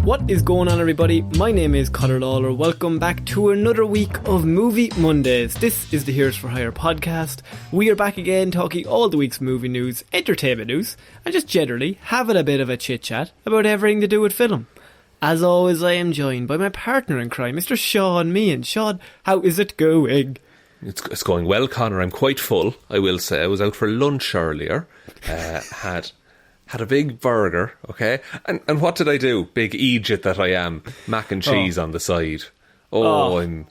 What is going on, everybody? My name is Ciara Lawler. Welcome back to another week of Movie Mondays. This is the Heroes for Hire podcast. We are back again talking all the week's movie news, entertainment news, and just generally having a bit of a chit-chat about everything to do with film. As always, I am joined by my partner in crime, Mr. Shaun Meehan. Shaun, how is it going? It's going well, Connor. I'm quite full, I will say. I was out for lunch earlier. Had a big burger, okay? And what did I do? Big Egypt that I am. Mac and cheese on the side. I'm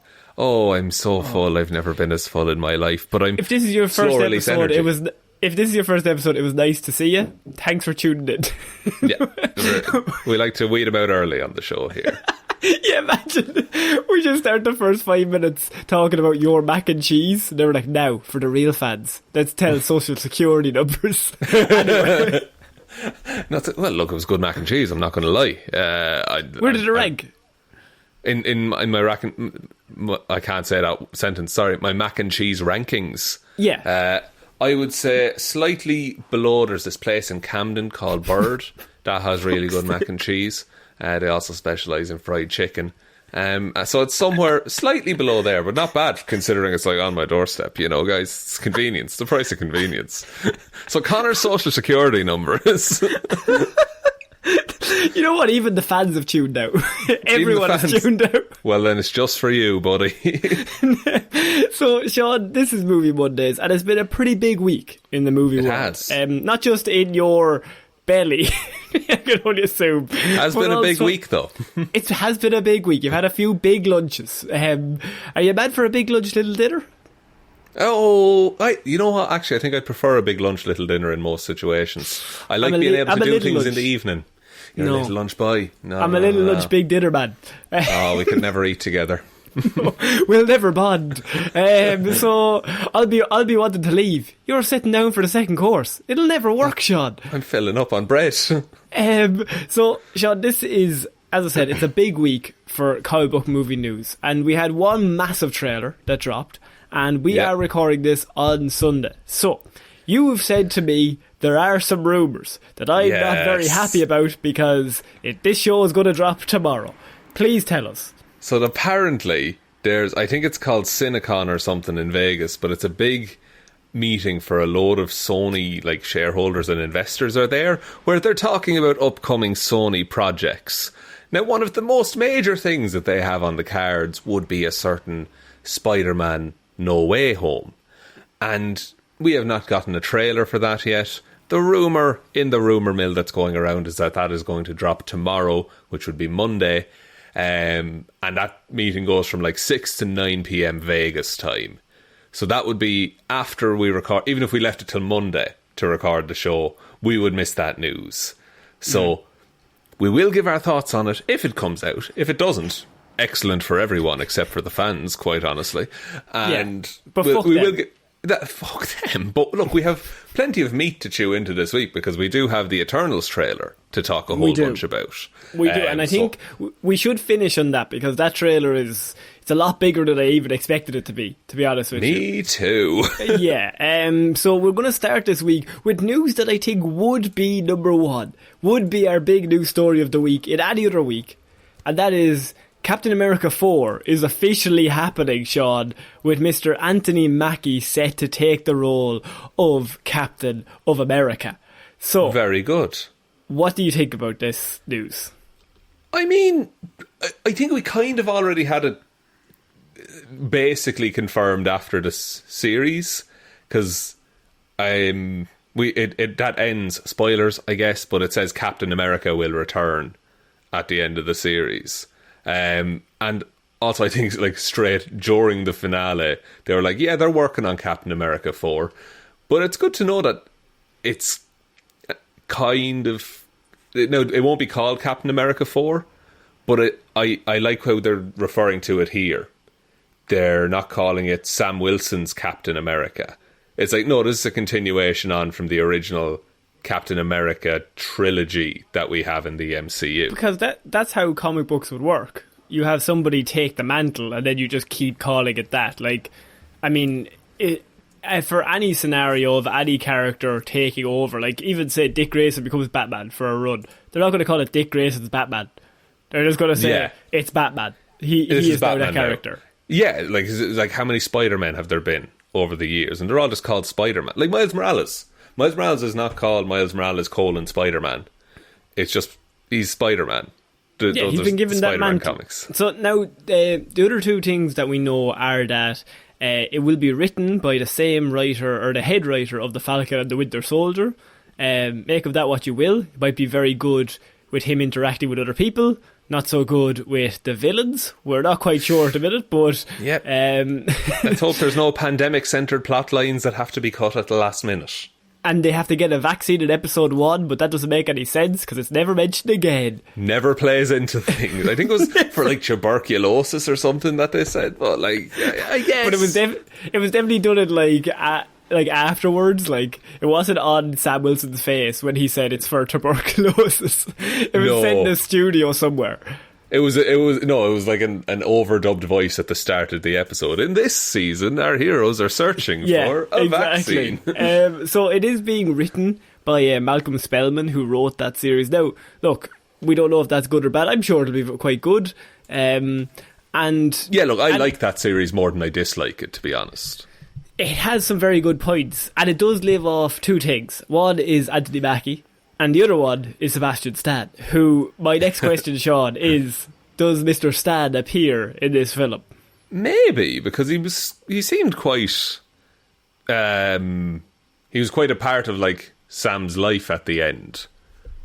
so full. I've never been as full in my life. But I'm. If this is your first episode, it was nice to see you. Thanks for tuning in. Yeah, we like to weed about early on the show here. Yeah, imagine we just start the first 5 minutes talking about your mac and cheese. And they were like, now, for the real fans, let's tell social security numbers. Anyway. Well, look, it was good mac and cheese, I'm not going to lie. Where did it rank? In my I can't say that sentence, sorry. My mac and cheese rankings. Yeah. I would say slightly below, there's this place in Camden called Bird that has really good mac and cheese. They also specialise in fried chicken. So it's somewhere slightly below there, but not bad considering it's like on my doorstep, you know, guys. It's convenience, the price of convenience. So Connor's social security number is... You know what? Even the fans have tuned out. Everyone has tuned out. Well, then it's just for you, buddy. So, Shaun, this is Movie Mondays, and it's been a pretty big week in the movie world. It has. Not just in your belly, I can only assume. It has been a big week, though. It has been a big week. You've had a few big lunches. Are you mad for a big lunch, little dinner? Oh, you know what? Actually, I think I'd prefer a big lunch, little dinner in most situations. I like being able to do things lunch in the evening. You're a little lunch boy. No, I'm a little lunch, big dinner man. Oh, we could never eat together. We'll never bond. So I'll be wanting to leave. You're sitting down for the second course. It'll never work, Shaun. I'm filling up on bread. So, Shaun, this is, as I said, it's a big week for comic book movie news, and we had one massive trailer that dropped, and we are recording this on Sunday. So you have said to me there are some rumours that I'm not very happy about because this show is going to drop tomorrow. Please tell us. So apparently I think it's called Cinecon or something in Vegas, but it's a big meeting for a load of Sony like shareholders and investors are there, where they're talking about upcoming Sony projects. Now, one of the most major things that they have on the cards would be a certain Spider-Man No Way Home. And we have not gotten a trailer for that yet. The rumour in the rumour mill that's going around is that is going to drop tomorrow, which would be Monday. And that meeting goes from like 6 to 9 p.m. Vegas time. So that would be after we record. Even if we left it till Monday to record the show, we would miss that news. So we will give our thoughts on it if it comes out. If it doesn't, excellent for everyone except for the fans, quite honestly. And but fuck them. But look, we have plenty of meat to chew into this week because we do have the Eternals trailer to talk a whole bunch about. We do, and I think we should finish on that because that trailer it's a lot bigger than I even expected it to be honest with you. Me too. Yeah. So we're going to start this week with news that I think would be number one, would be our big news story of the week in any other week, and that is Captain America 4 is officially happening, Shaun, with Mr. Anthony Mackie set to take the role of Captain of America. So, very good. What do you think about this news? I mean, I think we kind of already had it basically confirmed after this series, because that ends, spoilers, I guess, but it says Captain America will return at the end of the series. And also I think like straight during the finale they were like, yeah, they're working on Captain America 4, but it's good to know that it's kind of, no, it won't be called Captain America 4, but I like how they're referring to it here. They're not calling it Sam Wilson's Captain America. It's like, no, this is a continuation on from the original Captain America trilogy that we have in the MCU. Because that's how comic books would work. You have somebody take the mantle and then you just keep calling it that. Like, I mean, for any scenario of any character taking over, like even say Dick Grayson becomes Batman for a run, they're not going to call it Dick Grayson's Batman. They're just going to say, Yeah. it's Batman. He is now that character. Now. Yeah, like how many Spider-Men have there been over the years? And they're all just called Spider-Man. Like Miles Morales. Miles Morales is not called Miles Morales : Spider-Man. It's just, he's Spider-Man. He's been given that mantle. Comics. So now, the other two things that we know are that it will be written by the same writer, or the head writer of The Falcon and the Winter Soldier. Make of that what you will. It might be very good with him interacting with other people. Not so good with the villains. We're not quite sure at the minute, but... Yep. Let's hope there's no pandemic-centred plot lines that have to be cut at the last minute. And they have to get a vaccine in episode 1, but that doesn't make any sense because it's never mentioned again. Never plays into things. I think it was for like tuberculosis or something that they said, but like, I guess. But it was definitely done in like afterwards. Like, it wasn't on Sam Wilson's face when he said it's for tuberculosis. It was said in the studio somewhere. It was like an overdubbed voice at the start of the episode. In this season, our heroes are searching for a vaccine. So it is being written by Malcolm Spellman, who wrote that series. Now, look, we don't know if that's good or bad. I'm sure it'll be quite good. I like that series more than I dislike it, to be honest. It has some very good points, and it does live off two things. One is Anthony Mackie, and the other one is Sebastian Stan, who, my next question, Shaun, is, does Mr. Stan appear in this film? Maybe, because he seemed quite... he was quite a part of, like, Sam's life at the end.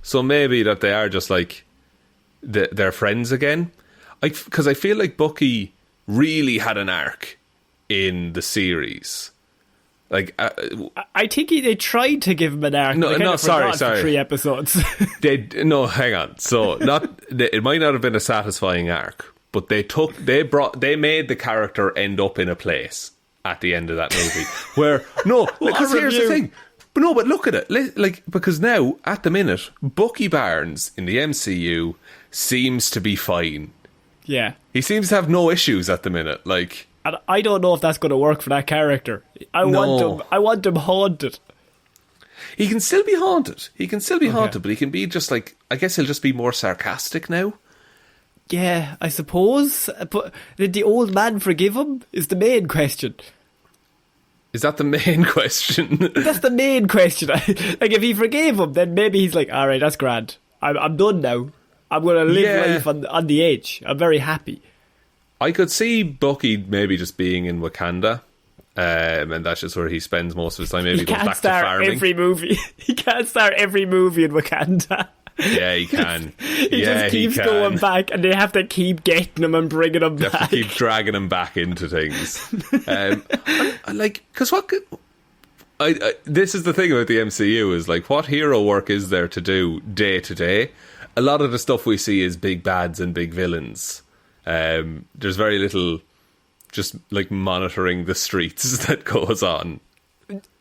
So maybe that they are just, like, they're friends again. Because I feel like Bucky really had an arc in the series. Like, I think they tried to give him an arc. Sorry. 3 episodes. Hang on. So it might not have been a satisfying arc, but they made the character end up in a place at the end of that movie where because here's the thing. But look at it. Like, because now at the minute, Bucky Barnes in the MCU seems to be fine. Yeah, he seems to have no issues at the minute. Like. And I don't know if that's going to work for that character. I want him haunted. He can still be haunted. But he can be just like, I guess he'll just be more sarcastic now. Yeah, I suppose. But did the old man forgive him? Is the main question. Is that the main question? That's the main question. Like, if he forgave him, then maybe he's like, all right, that's grand. I'm done now. I'm going to live life on the edge. I'm very happy. I could see Bucky maybe just being in Wakanda, and that's just where he spends most of his time. Maybe he goes back to farming. He can't start every movie in Wakanda. Yeah, he can. He just keeps going back, and they have to keep getting him and bringing him back. They have to keep dragging him back into things. Because this is the thing about the MCU, is like, what hero work is there to do day to day? A lot of the stuff we see is big bads and big villains. There's very little just like monitoring the streets that goes on.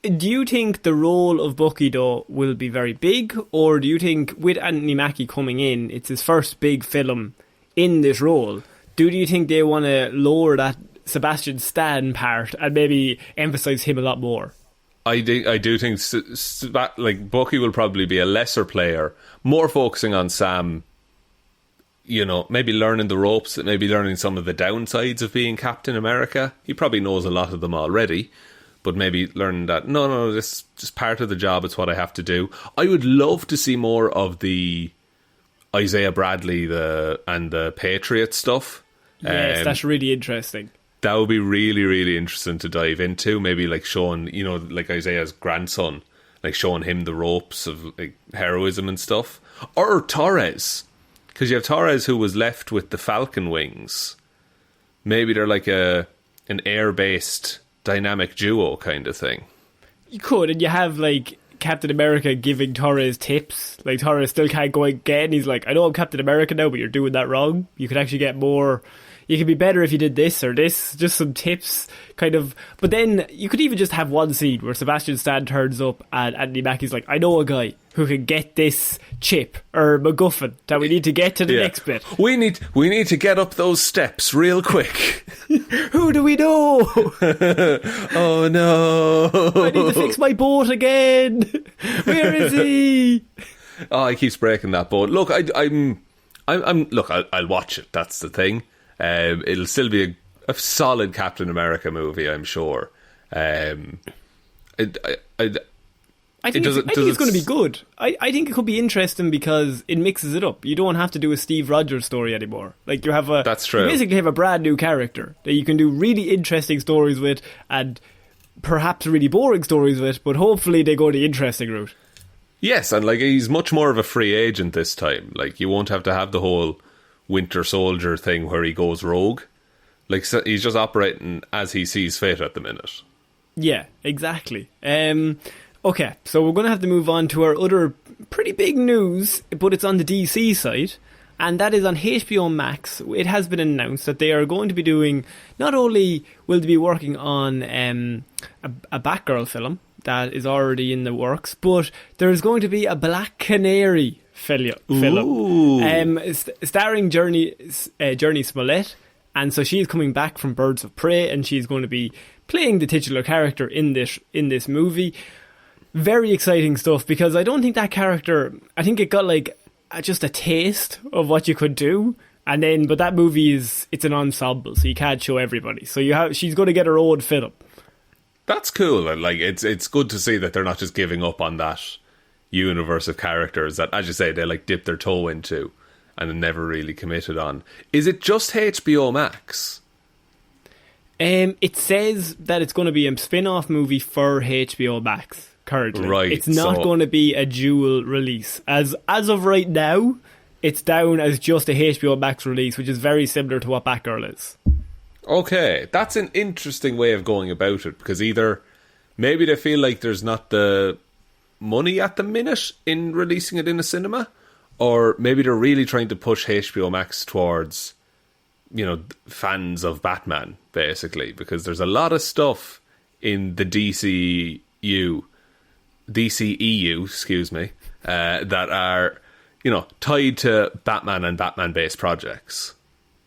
Do you think the role of Bucky though will be very big, or do you think with Anthony Mackie coming in, it's his first big film in this role? Do you think they want to lower that Sebastian Stan part and maybe emphasise him a lot more? I do think like Bucky will probably be a lesser player, more focusing on Sam. You know, maybe learning the ropes, maybe learning some of the downsides of being Captain America. He probably knows a lot of them already, but maybe learning that, no, this is just part of the job, it's what I have to do. I would love to see more of the Isaiah Bradley and the Patriot stuff. Yes, that's really interesting. That would be really, really interesting to dive into. Maybe like showing, like Isaiah's grandson, like showing him the ropes of like heroism and stuff. Or Torres. Because you have Torres, who was left with the Falcon wings. Maybe they're like an air-based dynamic duo kind of thing. You could, and you have like Captain America giving Torres tips. Like, Torres still can't go again. He's like, I know I'm Captain America now, but you're doing that wrong. You could actually get more. You could be better if you did this or this. Just some tips, kind of. But then you could even just have one scene where Sebastian Stan turns up and Anthony Mackie's like, I know a guy who can get this chip or MacGuffin that we need to get to the next bit. We need to get up those steps real quick. Who do we know? Oh no! I need to fix my boat again. Where is he? Oh, he keeps breaking that boat. Look, I'm I'll watch it. That's the thing. It'll still be a solid Captain America movie, I'm sure. I think it's going to be good. I think it could be interesting because it mixes it up. You don't have to do a Steve Rogers story anymore. Like you have That's true. You basically have a brand new character that you can do really interesting stories with, and perhaps really boring stories with, but hopefully they go the interesting route. Yes, and like he's much more of a free agent this time. Like you won't have to have the whole Winter Soldier thing where he goes rogue. Like so he's just operating as he sees fit at the minute. Yeah, exactly. Okay, so we're going to have to move on to our other pretty big news, but it's on the DC side, and that is on HBO Max. It has been announced that they are going to be doing, not only will they be working on a Batgirl film that is already in the works, but there's going to be a Black Canary film starring Journey Smollett, and so she's coming back from Birds of Prey, and she's going to be playing the titular character in this movie. Very exciting stuff, because I don't think that character, I think it got like just a taste of what you could do, and then but that movie it's an ensemble, so you can't show everybody. So she's going to get her own film. That's cool, and like it's good to see that they're not just giving up on that universe of characters that, as you say, they like dip their toe into and never really committed on. Is it just HBO Max? It says that it's going to be a spin-off movie for HBO Max currently. Right, it's not going to be a dual release. As of right now, it's down as just a HBO Max release, which is very similar to what Batgirl is. Okay, that's an interesting way of going about it, because either maybe they feel like there's not the money at the minute in releasing it in a cinema, or maybe they're really trying to push HBO Max towards, you know, fans of Batman, basically, because there's a lot of stuff in the DCEU, that are, you know, tied to Batman and Batman-based projects.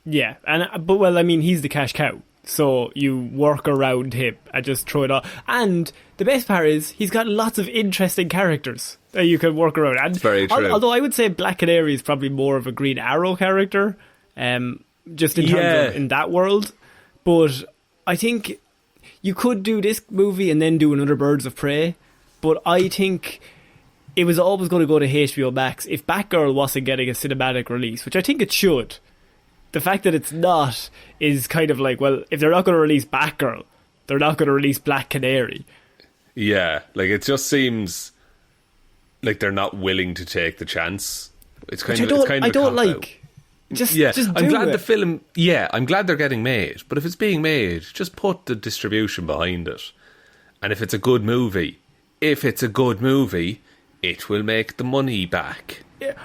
Yeah, but well, I mean, he's the cash cow, so you work around him and just throw it on. And the best part is, he's got lots of interesting characters that you can work around. And very true. Although I would say Black Canary is probably more of a Green Arrow character, just in terms of in that world. But I think you could do this movie and then do another Birds of Prey. But I think it was always going to go to HBO Max if Batgirl wasn't getting a cinematic release, which I think it should. The fact that it's not is kind of like, well, if they're not going to release Batgirl, they're not going to release Black Canary. Yeah, like it just seems like they're not willing to take the chance. It's kind of I don't like. Just I'm glad it. the film. Yeah, I'm glad they're getting made. But if it's being made, just put the distribution behind it. And if it's a good movie, it will make the money back.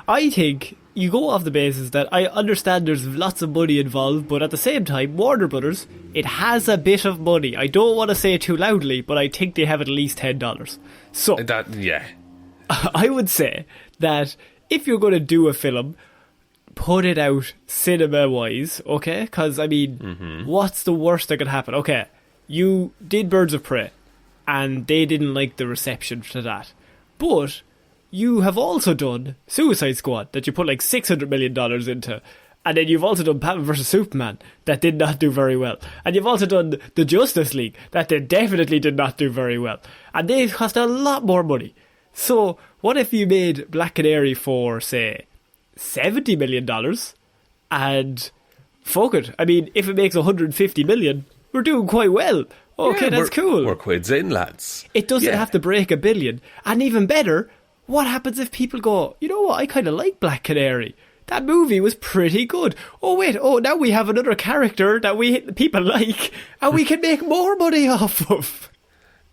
I think you go off the basis that I understand there's lots of money involved, but at the same time, Warner Brothers, it has a bit of money. I don't want to say it too loudly, but I think they have at least $10. So I would say that if you're going to do a film, put it out cinema-wise, okay? Because, I mean, what's the worst that could happen? Okay, you did Birds of Prey, and they didn't like the reception to that. But you have also done Suicide Squad, that you put like $600 million into. And then you've also done Batman vs Superman, that did not do very well. And you've also done the Justice League, that they definitely did not do very well. And they cost a lot more money. So what if you made Black Canary for, say, $70 million? And fuck it. I mean, if it makes $150 million, we're doing quite well. Okay, that's cool. We're quids in, lads. It doesn't have to break $1 billion. And even better, what happens if people go, you know what, I kind of like Black Canary. That movie was pretty good. Oh wait, now we have another character that people like, and we can make more money off of.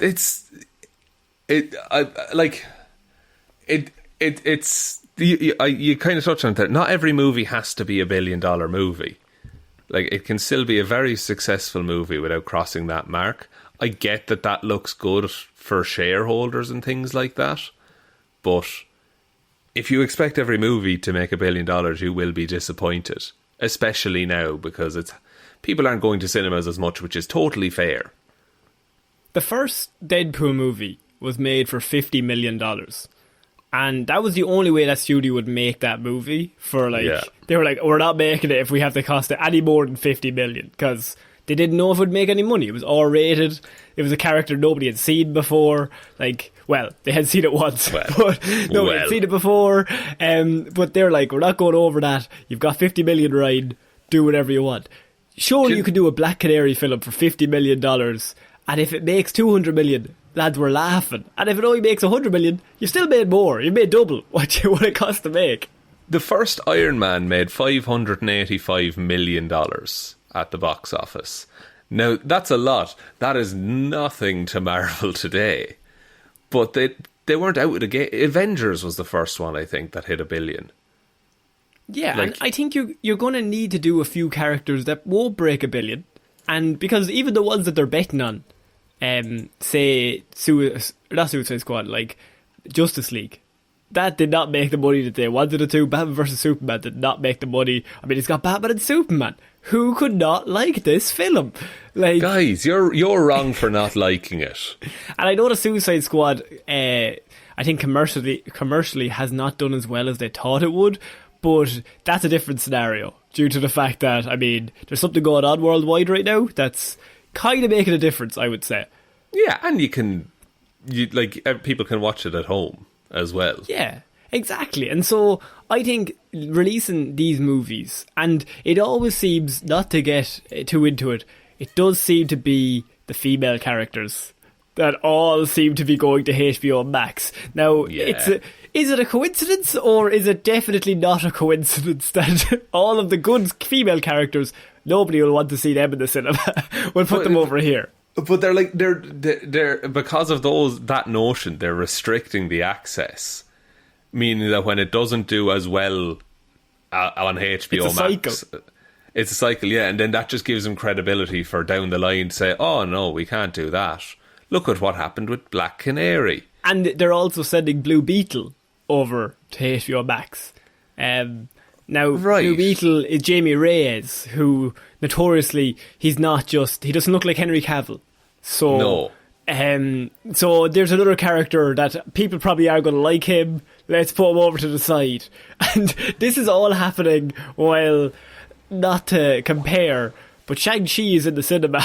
It's you kind of touched on it there. Not every movie has to be $1 billion movie. Like, it can still be a very successful movie without crossing that mark. I get that looks good for shareholders and things like that, but if you expect every movie to make $1 billion, you will be disappointed. Especially now, because people aren't going to cinemas as much, which is totally fair. The first Deadpool movie was made for $50 million. And that was the only way that studio would make that movie. They were like, we're not making it if we have to cost it any more than 50 million, because they didn't know if it would make any money. It was R-rated. It was a character nobody had seen before. Like, well, they had seen it once, but nobody had seen it before. But they're like, we're not going over that. You've got 50 million, Ryan. Do whatever you want. Surely you could do a Black Canary film for $50 million, and if it makes 200 million, lads were laughing. And if it only makes 100 million, you've still made more. You made double what it cost to make. The first Iron Man made $585 million at the box office. Now, that's a lot. That is nothing to Marvel today. But they weren't out of the gate. Avengers was the first one, I think, that hit $1 billion. Yeah, and I think you're going to need to do a few characters that won't break $1 billion. And because even the ones that they're betting on, say, not Suicide Squad, like Justice League, that did not make the money that they wanted it to. Batman vs Superman did not make the money. I mean, it's got Batman and Superman. Who could not like this film? Like, guys, you're wrong for not liking it. And I know the Suicide Squad, I think commercially has not done as well as they thought it would, but that's a different scenario due to the fact that, I mean, there's something going on worldwide right now that's kind of making a difference, I would say. Yeah, and people can watch it at home as well. Yeah, exactly. And so I think releasing these movies, and it always seems, not to get too into it, it does seem to be the female characters that all seem to be going to HBO Max. Now, is it a coincidence, or is it definitely not a coincidence that all of the good female characters, nobody will want to see them in the cinema? We'll put them over here. But they're because of that notion, they're restricting the access, meaning that when it doesn't do as well on HBO Max, it's a cycle, yeah, and then that just gives them credibility for down the line to say, oh no, we can't do that. Look at what happened with Black Canary. And they're also sending Blue Beetle over to HBO Max. Blue Beetle is Jamie Reyes, who notoriously, he doesn't look like Henry Cavill. So, no. So there's another character that people probably are going to like him. Let's put him over to the side. And this is all happening while, not to compare, but Shang-Chi is in the cinema.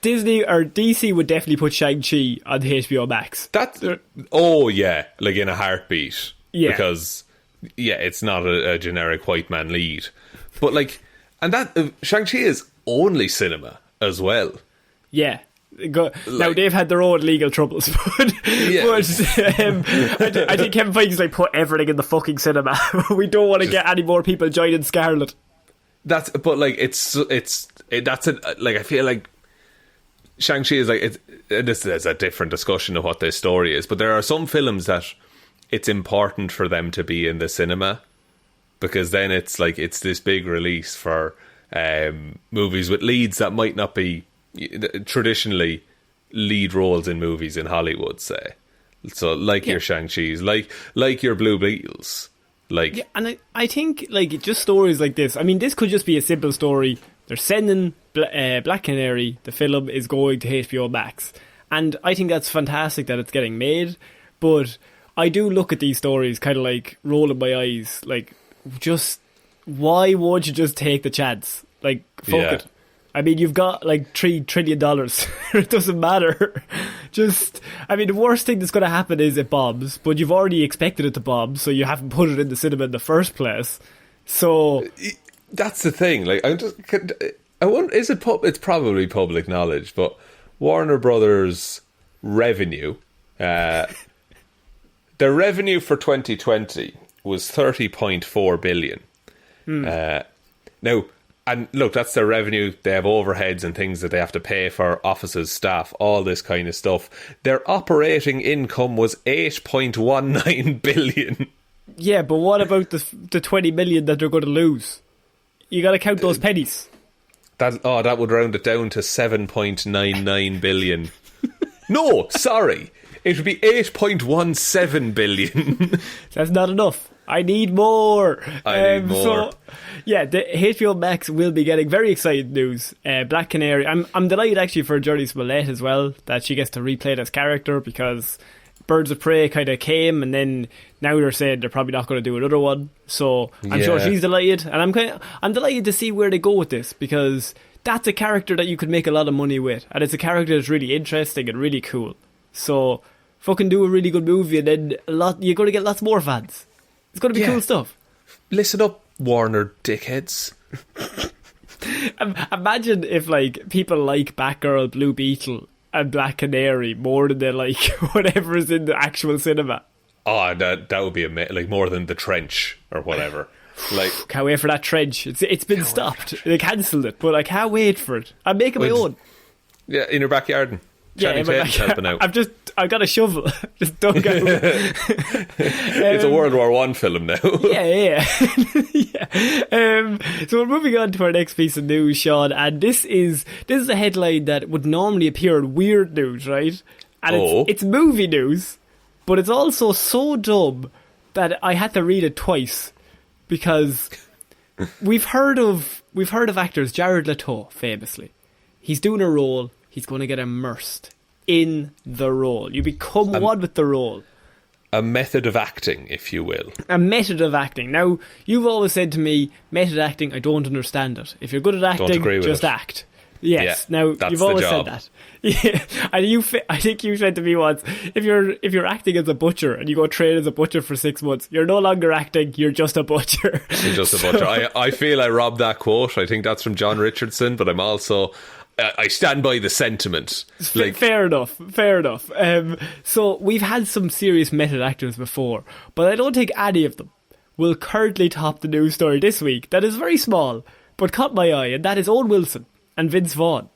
Disney or DC would definitely put Shang-Chi on the HBO Max. Like in a heartbeat. Yeah. Because, it's not a generic white man lead. But Shang-Chi is only cinema as well. Yeah. Now they've had their own legal troubles, but I think Kevin Feige's put everything in the fucking cinema. We don't want to get any more people joining Scarlet. I feel like Shang-Chi is this is a different discussion of what this story is, but there are some films that it's important for them to be in the cinema, because then it's this big release for movies with leads that might not be traditionally lead roles in movies in Hollywood, say. So your Shang-Chi's, like your Blue Beetles. And I think just stories like this, I mean, this could just be a simple story. They're sending Black Canary, the film is going to HBO Max, and I think that's fantastic that it's getting made. But I do look at these stories kind of rolling my eyes, just why won't you just take the chance? Fuck it. I mean, you've got $3 trillion. It doesn't matter. The worst thing that's going to happen is it bombs, but you've already expected it to bomb, so you haven't put it in the cinema in the first place. So that's the thing. It's probably public knowledge, but Warner Brothers' revenue, their revenue for 2020 was $30.4 billion. Now. And look, that's their revenue. They have overheads and things that they have to pay for offices, staff, all this kind of stuff. Their operating income was $8.19 billion. Yeah, but what about the 20 million that they're going to lose? You got to count those pennies. That would round it down to 7.99 billion. No, sorry. It would be 8.17 billion. That's not enough. I need more. I need more. So, yeah, the HBO Max will be getting very exciting news. Black Canary. I'm delighted actually for Jodie Smollett as well, that she gets to replay this character, because Birds of Prey kind of came, and then now they're saying they're probably not going to do another one. So I'm sure she's delighted, and I'm delighted to see where they go with this, because that's a character that you could make a lot of money with, and it's a character that's really interesting and really cool. So fucking do a really good movie, and then you're going to get lots more fans. It's going to be cool stuff. Listen up, Warner dickheads. Imagine if like people like Batgirl, Blue Beetle and Black Canary more than they like whatever is in the actual cinema. Oh, that would be like more than The Trench or whatever. Like, can't wait for that Trench. It's been stopped. They cancelled it, but I can't wait for it. I'm making my own. Yeah, in your backyard. Channing Tatum's helping out. I've got a shovel. Just dug out. It's a World War I film now. Yeah. So we're moving on to our next piece of news, Shaun, and this is a headline that would normally appear in weird news, right? And it's movie news, but it's also so dumb that I had to read it twice, because we've heard of actors. Jared Leto, famously, he's doing a role. He's going to get immersed in the role. You become one with the role. A method of acting, if you will. A method of acting. Now, you've always said to me, method acting, I don't understand it. If you're good at acting, just act. Yes. Yeah, now, you've always said that. Yeah. And I think you said to me once, if you're acting as a butcher and you go train as a butcher for 6 months, you're no longer acting, you're just a butcher. You're just a butcher. I feel I robbed that quote. I think that's from John Richardson, but I'm also... I stand by the sentiment. Fair enough. So we've had some serious method actors before, but I don't think any of them will currently top the news story this week that is very small, but caught my eye, and that is Owen Wilson and Vince Vaughn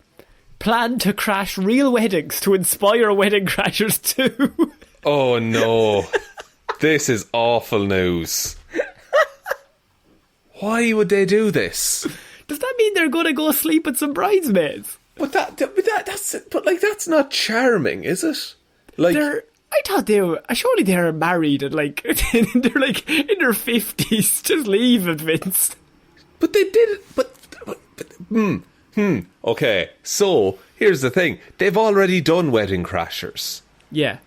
plan to crash real weddings to inspire wedding crashers too. Oh no. This is awful news. Why would they do this? Does that mean they're going to go sleep with some bridesmaids? But that's not charming, is it? Like, I thought surely they're married and like they're like in their 50s. Just leave it, Vince. But they did it. Okay, so here's the thing: they've already done Wedding Crashers. Yeah.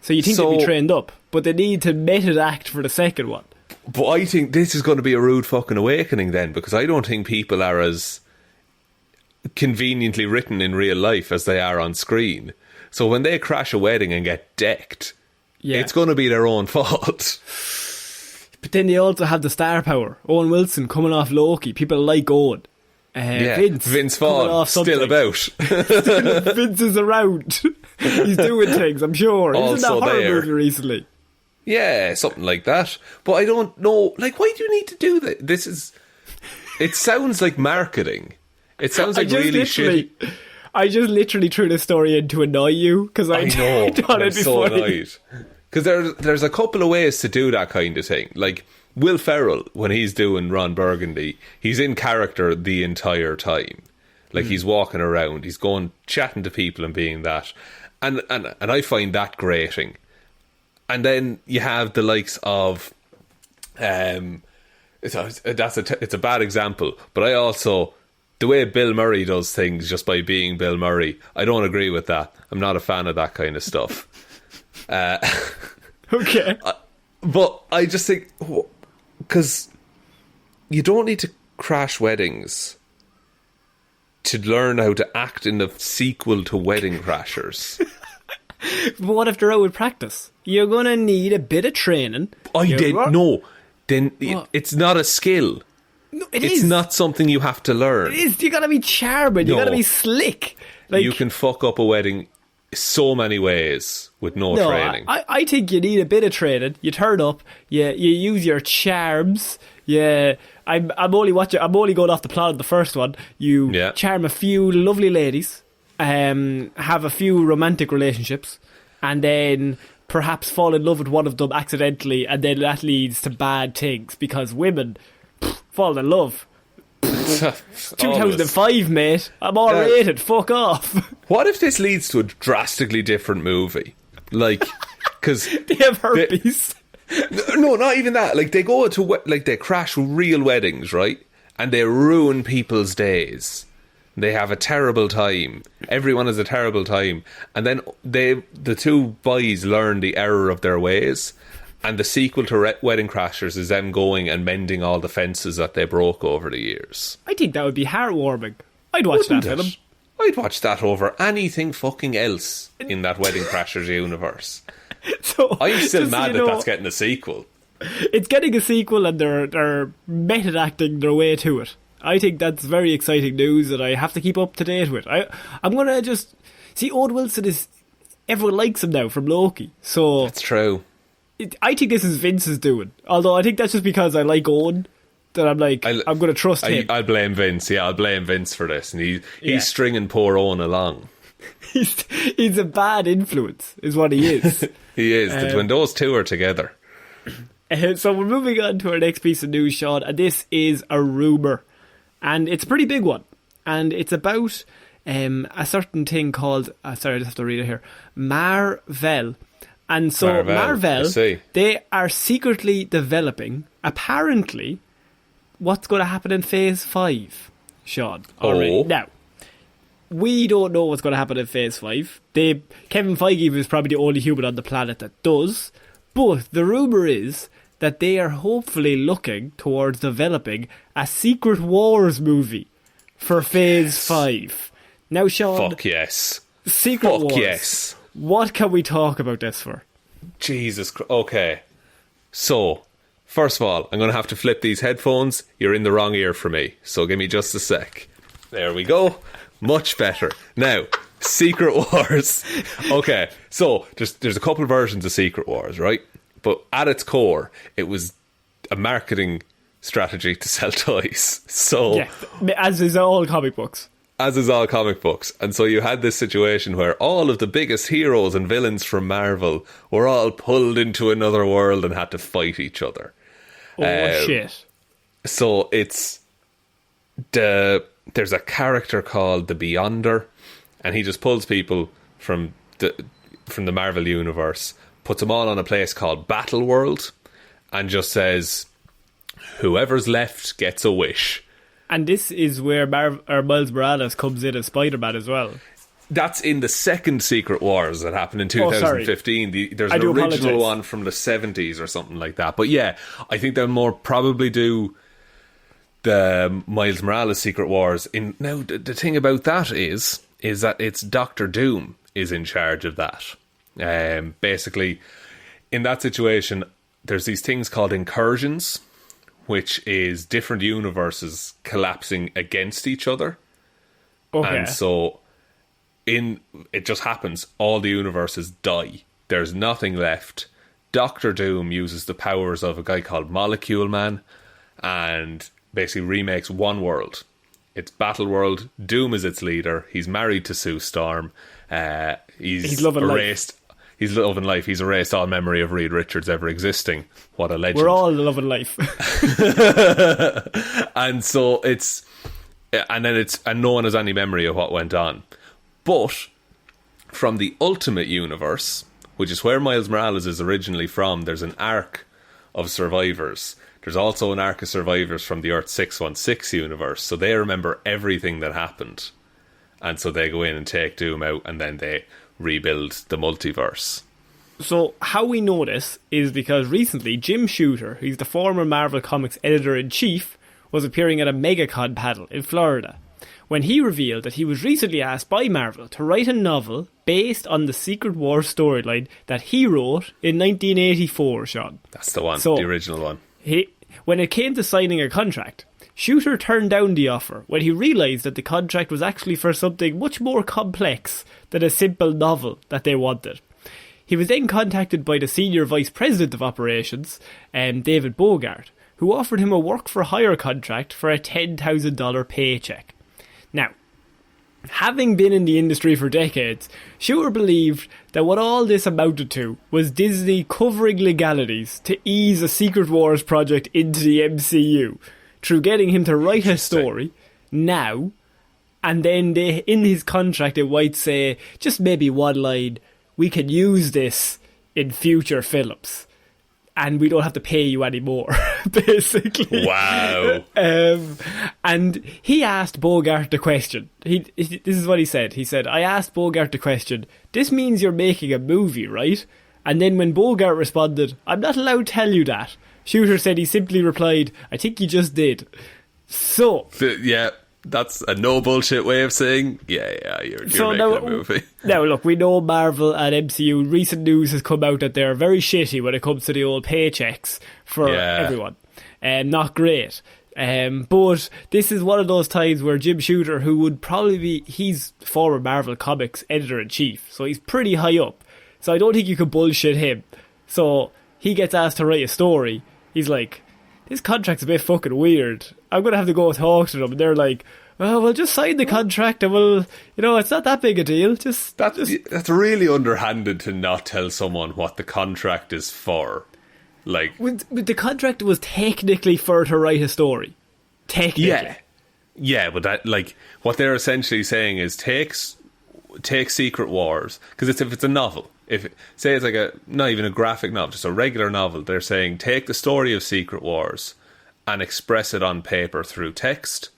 So you think they'd be trained up, but they need to method act for the second one. But I think this is going to be a rude fucking awakening then, because I don't think people are as conveniently written in real life as they are on screen. So when they crash a wedding and get decked, it's going to be their own fault. But then they also have the star power. Owen Wilson coming off Loki. People like Owen. Vince Vaughn still about. Vince is around. He's doing things, I'm sure. He was in that horror movie recently. Yeah, something like that. But I don't know. Like, why do you need to do that? It sounds like marketing. It sounds like really shitty. I just literally threw this story in to annoy you, because I know thought it'd be so annoyed. Because there's a couple of ways to do that kind of thing. Like Will Ferrell, when he's doing Ron Burgundy, he's in character the entire time. Like he's walking around, he's going chatting to people and being that, and I find that grating. And then you have the likes of, it's a bad example, but I also, the way Bill Murray does things just by being Bill Murray, I don't agree with that. I'm not a fan of that kind of stuff. Okay. But I just think, because you don't need to crash weddings to learn how to act in the sequel to Wedding Crashers. But what if they're out with practice? You're going to need a bit of training. No. Then it's not a skill. No, it's not something you have to learn. It is. You got to be charming. You got to be slick. Like, you can fuck up a wedding so many ways with no training. I think you need a bit of training. You turn up. You use your charms. Yeah, I'm only going off the plot of the first one. You charm a few lovely ladies. Have a few romantic relationships, and then perhaps fall in love with one of them accidentally, and then that leads to bad things because women fall in love. 2005, mate. I'm R-rated. Fuck off. What if this leads to a drastically different movie? Like, because they have herpes. No, not even that. Like, they go to they crash real weddings, right? And they ruin people's days. They have a terrible time. Everyone has a terrible time. And then the two boys learn the error of their ways. And the sequel to Wedding Crashers is them going and mending all the fences that they broke over the years. I think that would be heartwarming. I'd watch that film. I'd watch that over anything fucking else in that Wedding Crashers universe. So, I'm still mad that that's getting a sequel. It's getting a sequel and they're method acting their way to it. I think that's very exciting news that I have to keep up to date with. I'm going to just... See, Owen Wilson is... Everyone likes him now from Loki. So That's true. I think this is Vince's doing. Although I think that's just because I like Owen. That I'm like, I'm going to trust him. I'll blame Vince. Yeah, I'll blame Vince for this. And he's stringing poor Owen along. He's a bad influence, is what he is. He is. When those two are together. So we're moving on to our next piece of news, Shaun, and this is a rumour. And it's a pretty big one. And it's about a certain thing called... sorry, I just have to read it here. Marvel. And so Marvel, they are secretly developing, apparently, what's going to happen in Phase 5, Shaun. Already. Now, we don't know what's going to happen in Phase 5. Kevin Feige is probably the only human on the planet that does. But the rumour is that they are hopefully looking towards developing a Secret Wars movie for Phase 5. Now, Shaun... Fuck yes. Secret Wars. Fuck yes. What can we talk about this for? Jesus Christ. Okay. So, first of all, I'm going to have to flip these headphones. You're in the wrong ear for me. So give me just a sec. There we go. Much better. Now, Secret Wars. Okay. So, there's a couple of versions of Secret Wars, right? But at its core, it was a marketing strategy to sell toys. So, yeah, as is all comic books. As is all comic books. And so you had this situation where all of the biggest heroes and villains from Marvel were all pulled into another world and had to fight each other. Oh, shit. So it's... There's a character called the Beyonder, and he just pulls people from the Marvel universe, puts them all on a place called Battle World, and just says, whoever's left gets a wish. And this is where Miles Morales comes in as Spider-Man as well. That's in the second Secret Wars that happened in 2015. There's an original one from the 70s or something like that. But yeah, I think they'll more probably do the Miles Morales Secret Wars. Now, the thing about that is that it's Doctor Doom is in charge of that. Basically, in that situation, there's these things called incursions, which is different universes collapsing against each other. Okay. And so it just happens, all the universes die. There's nothing left. Doctor Doom uses the powers of a guy called Molecule Man and basically remakes one world. It's Battle World. Doom is its leader. He's married to Sue Storm. He's loving life. He's loving life. He's erased all memory of Reed Richards ever existing. What a legend. We're all loving life. And so and no one has any memory of what went on. But from the Ultimate Universe, which is where Miles Morales is originally from, there's an arc of survivors. There's also an arc of survivors from the Earth 616 universe. So they remember everything that happened. And so they go in and take Doom out, and then they rebuild the multiverse. So how we know this is because recently Jim Shooter, who's the former Marvel Comics editor-in-chief, was appearing at a MegaCon panel in Florida when he revealed that he was recently asked by Marvel to write a novel based on the Secret Wars storyline that he wrote in 1984, Shaun. That's the one, the original one. When it came to signing a contract, Shooter turned down the offer when he realised that the contract was actually for something much more complex than a simple novel that they wanted. He was then contacted by the Senior Vice President of Operations, David Bogart, who offered him a work-for-hire contract for a $10,000 paycheck. Now, having been in the industry for decades, Shooter believed that what all this amounted to was Disney covering legalities to ease a Secret Wars project into the MCU, through getting him to write a story now, and then in his contract it might say, just maybe one line, we can use this in future films. and we don't have to pay you anymore, basically. Wow. And he asked Bogart the question. This is what he said. He said, I asked Bogart the question, this means you're making a movie, right? And then when Bogart responded, I'm not allowed to tell you that, Shooter said he simply replied, I think you just did. So... Yeah, that's a no bullshit way of saying, yeah, you're making a movie. Now, look, we know Marvel and MCU, recent news has come out that they're very shitty when it comes to the old paychecks for everyone. Not great. But this is one of those times where Jim Shooter, who would probably be, he's former Marvel Comics editor-in-chief, so he's pretty high up. So I don't think you could bullshit him. So he gets asked to write a story. He's like, this contract's a bit fucking weird. I'm going to have to go talk to them. And they're like, well, we'll just sign the contract and we'll, it's not that big a deal. That's really underhanded to not tell someone what the contract is for. Like, the contract was technically for to write a story. Technically. Yeah, but that, like, what they're essentially saying is take Secret Wars, because if it's a novel, say it's like not even a graphic novel, just a regular novel, they're saying take the story of Secret Wars and express it on paper through text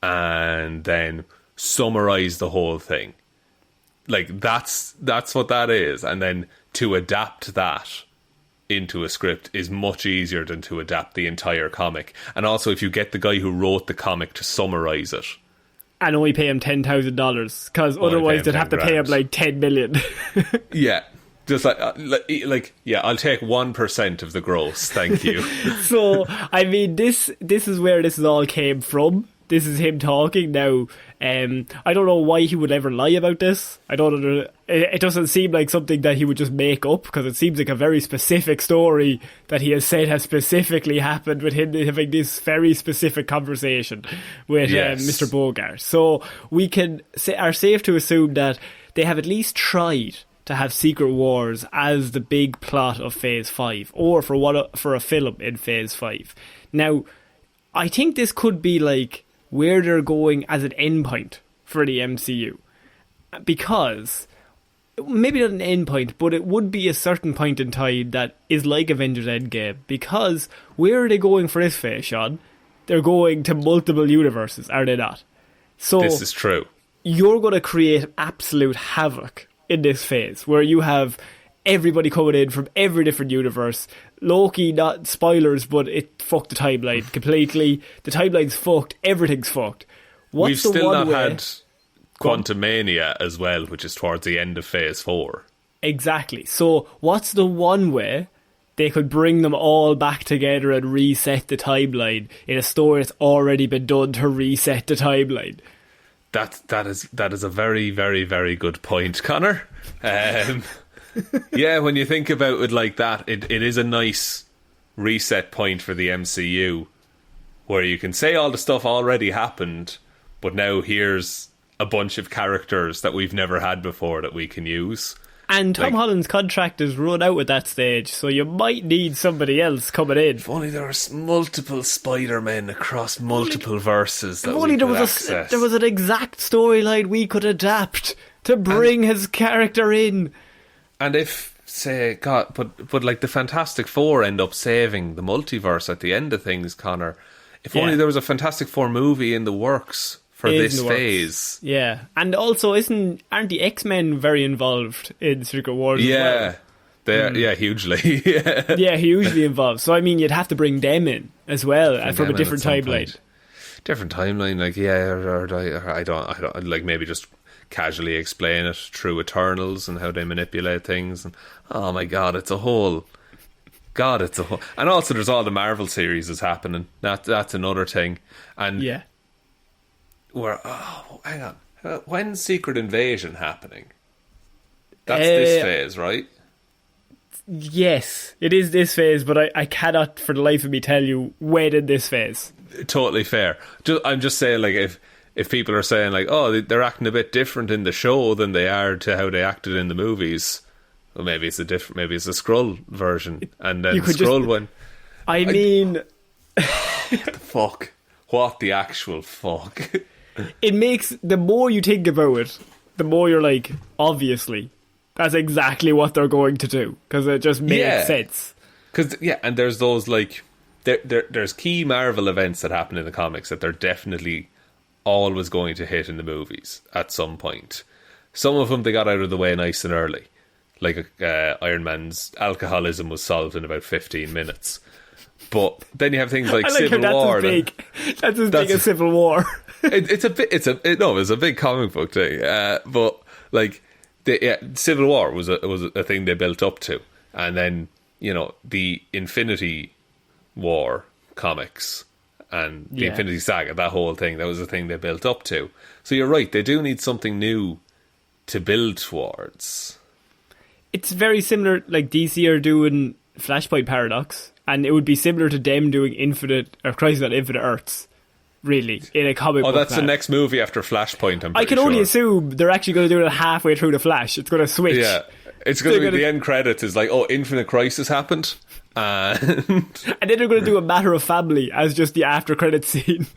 and then summarize the whole thing. Like, that's what that is. And then to adapt that into a script is much easier than to adapt the entire comic. And also, if you get the guy who wrote the comic to summarize it, and only pay him $10,000, because otherwise they'd have to pay him like $10 million. Yeah, just like yeah, I'll take 1% of the gross, thank you. So I mean, this is where this all came from. This is him talking now. I don't know why he would ever lie about this. I don't know. It doesn't seem like something that he would just make up, because it seems like a very specific story that he has said has specifically happened with him having this very specific conversation with Mr. Bogart. So we are safe to assume that they have at least tried to have Secret Wars as the big plot of Phase 5, or for a film in Phase 5. Now, I think this could be like where they're going as an endpoint for the MCU. Because, maybe not an endpoint, but it would be a certain point in time that is like Avengers Endgame. Because, where are they going for this phase, Shaun? They're going to multiple universes, are they not? So, this is true. You're going to create absolute havoc in this phase, where you have everybody coming in from every different universe. Loki, not spoilers, but it fucked the timeline completely. The timeline's fucked. Everything's fucked. We've still not had Quantumania as well, which is towards the end of Phase 4. Exactly. So what's the one way they could bring them all back together and reset the timeline in a story that's already been done to reset the timeline? That is a very, very, very good point, Connor. Yeah, when you think about it like that, it is a nice reset point for the MCU, where you can say all the stuff already happened, but now here's a bunch of characters that we've never had before that we can use. And Tom Holland's contract is run out at that stage, so you might need somebody else coming in. If only there was multiple Spider-Men across multiple verses that we could access. There was an exact storyline we could adapt to bring his character in. And if, say, God, but like the Fantastic Four end up saving the multiverse at the end of things, Connor. If only there was a Fantastic Four movie in the works for this phase. Yeah, and also aren't the X-Men very involved in Secret Wars? Yeah, they're hugely. Yeah, hugely involved. So I mean, you'd have to bring them in as well from a different timeline. Different timeline, like or I don't like maybe just casually explain it through Eternals and how they manipulate things, and oh my god, it's a whole. And also there's all the Marvel series is happening. That's another thing. And hang on, when's Secret Invasion happening? That's this phase, right? Yes, it is this phase, but I cannot for the life of me tell you when in this phase. Totally fair. I'm just saying, like, if people are saying, like, oh, they're acting a bit different in the show than they are to how they acted in the movies, well, maybe it's a Skrull version, and then Skrull one. I mean, what the fuck? What the actual fuck? It makes, the more you think about it, the more you're like, obviously, that's exactly what they're going to do, because it just makes sense. Because, yeah, and there's those, like... There's key Marvel events that happen in the comics that they're definitely always going to hit in the movies at some point. Some of them they got out of the way nice and early. Like Iron Man's alcoholism was solved in about 15 minutes. But then you have things like Civil War. That's as big as Civil War. It's a big comic book thing. But like, Civil War was a thing they built up to, and then the Infinity War comics and the Infinity Saga, that whole thing, that was the thing they built up to. So you're right, they do need something new to build towards. It's very similar, like DC are doing Flashpoint Paradox, and it would be similar to them doing Infinite Earths, really, in a comic book. Oh, that's plan. the next movie after Flashpoint, I can only assume they're actually going to do it halfway through the Flash. It's going to switch. Yeah. It's going to be the end credits is like, Infinite Crisis happened. And then they're going to do a Matter of Family as just the after credit scene.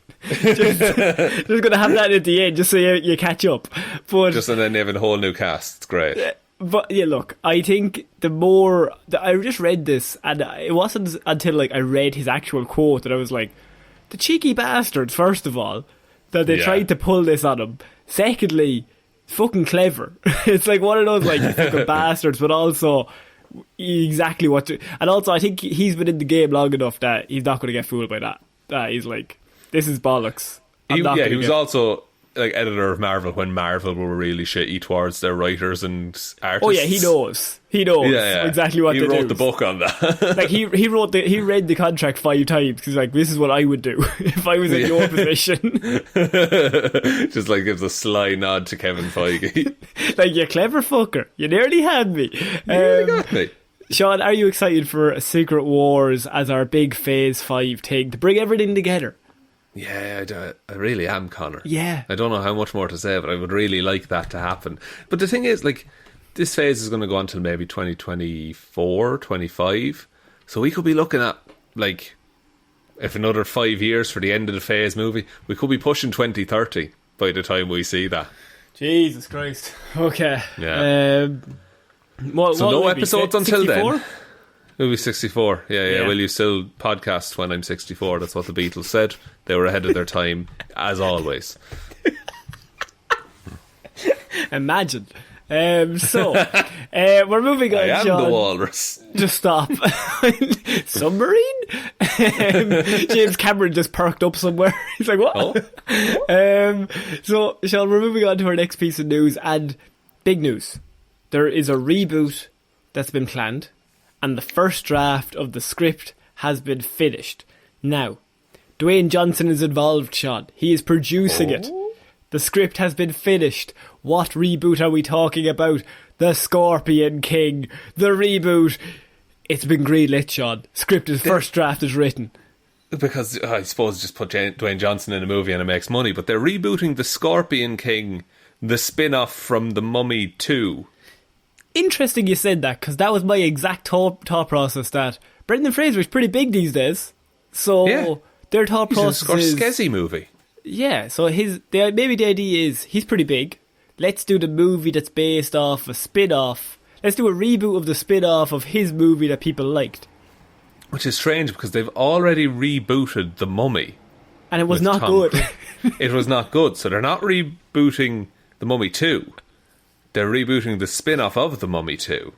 They're going to have that at the end just so you catch up. But and then they have a whole new cast. It's great. But yeah, look, I think I just read this, and it wasn't until like I read his actual quote that I was like, the cheeky bastards, first of all, that they tried to pull this on him. Secondly, fucking clever. It's like one of those like fucking bastards, but also exactly what to. And also, I think he's been in the game long enough that he's not going to get fooled by that. He's like, this is bollocks. He was also like editor of Marvel when Marvel were really shitty towards their writers and artists. Oh yeah, he knows exactly what to do. He wrote the book on that. Like he read the contract 5 times because like, this is what I would do if I was in your position. Just like gives a sly nod to Kevin Feige. Like, you clever fucker, you nearly had me. You nearly got me. Shaun, are you excited for Secret Wars as our big Phase 5 thing to bring everything together? Yeah, I really am, Connor. Yeah. I don't know how much more to say, but I would really like that to happen. But the thing is, like, this phase is going to go until maybe 2024, 25. So we could be looking at, like, if another 5 years for the end of the phase movie, we could be pushing 2030 by the time we see that. Jesus Christ. Okay. Yeah. So no episodes until 64? Then. It'll be 64. Yeah. Will you still podcast when I'm 64? That's what the Beatles said. They were ahead of their time, as always. Imagine. We're moving on. I am Shaun. the walrus. Just stop. Submarine? James Cameron just perked up somewhere. He's like, what? Oh? So, Shaun, we're moving on to our next piece of news, and big news. There is a reboot that's been planned, and the first draft of the script has been finished. Now, Dwayne Johnson is involved, Shaun. He is producing it. The script has been finished. What reboot are we talking about? The Scorpion King. The reboot. It's been greenlit, Shaun. First draft is written. Because I suppose just put Dwayne Johnson in a movie and it makes money, but they're rebooting The Scorpion King, the spin-off from The Mummy 2. Interesting you said that, because that was my exact thought process, that Brendan Fraser is pretty big these days. So their thought process is... He's a Scorsese movie. Yeah, so maybe the idea is he's pretty big. Let's do the movie that's based off a spin-off. Let's do a reboot of the spin-off of his movie that people liked. Which is strange, because they've already rebooted The Mummy. And it was not good. It was not good, so they're not rebooting The Mummy 2. They're rebooting the spin-off of The Mummy 2.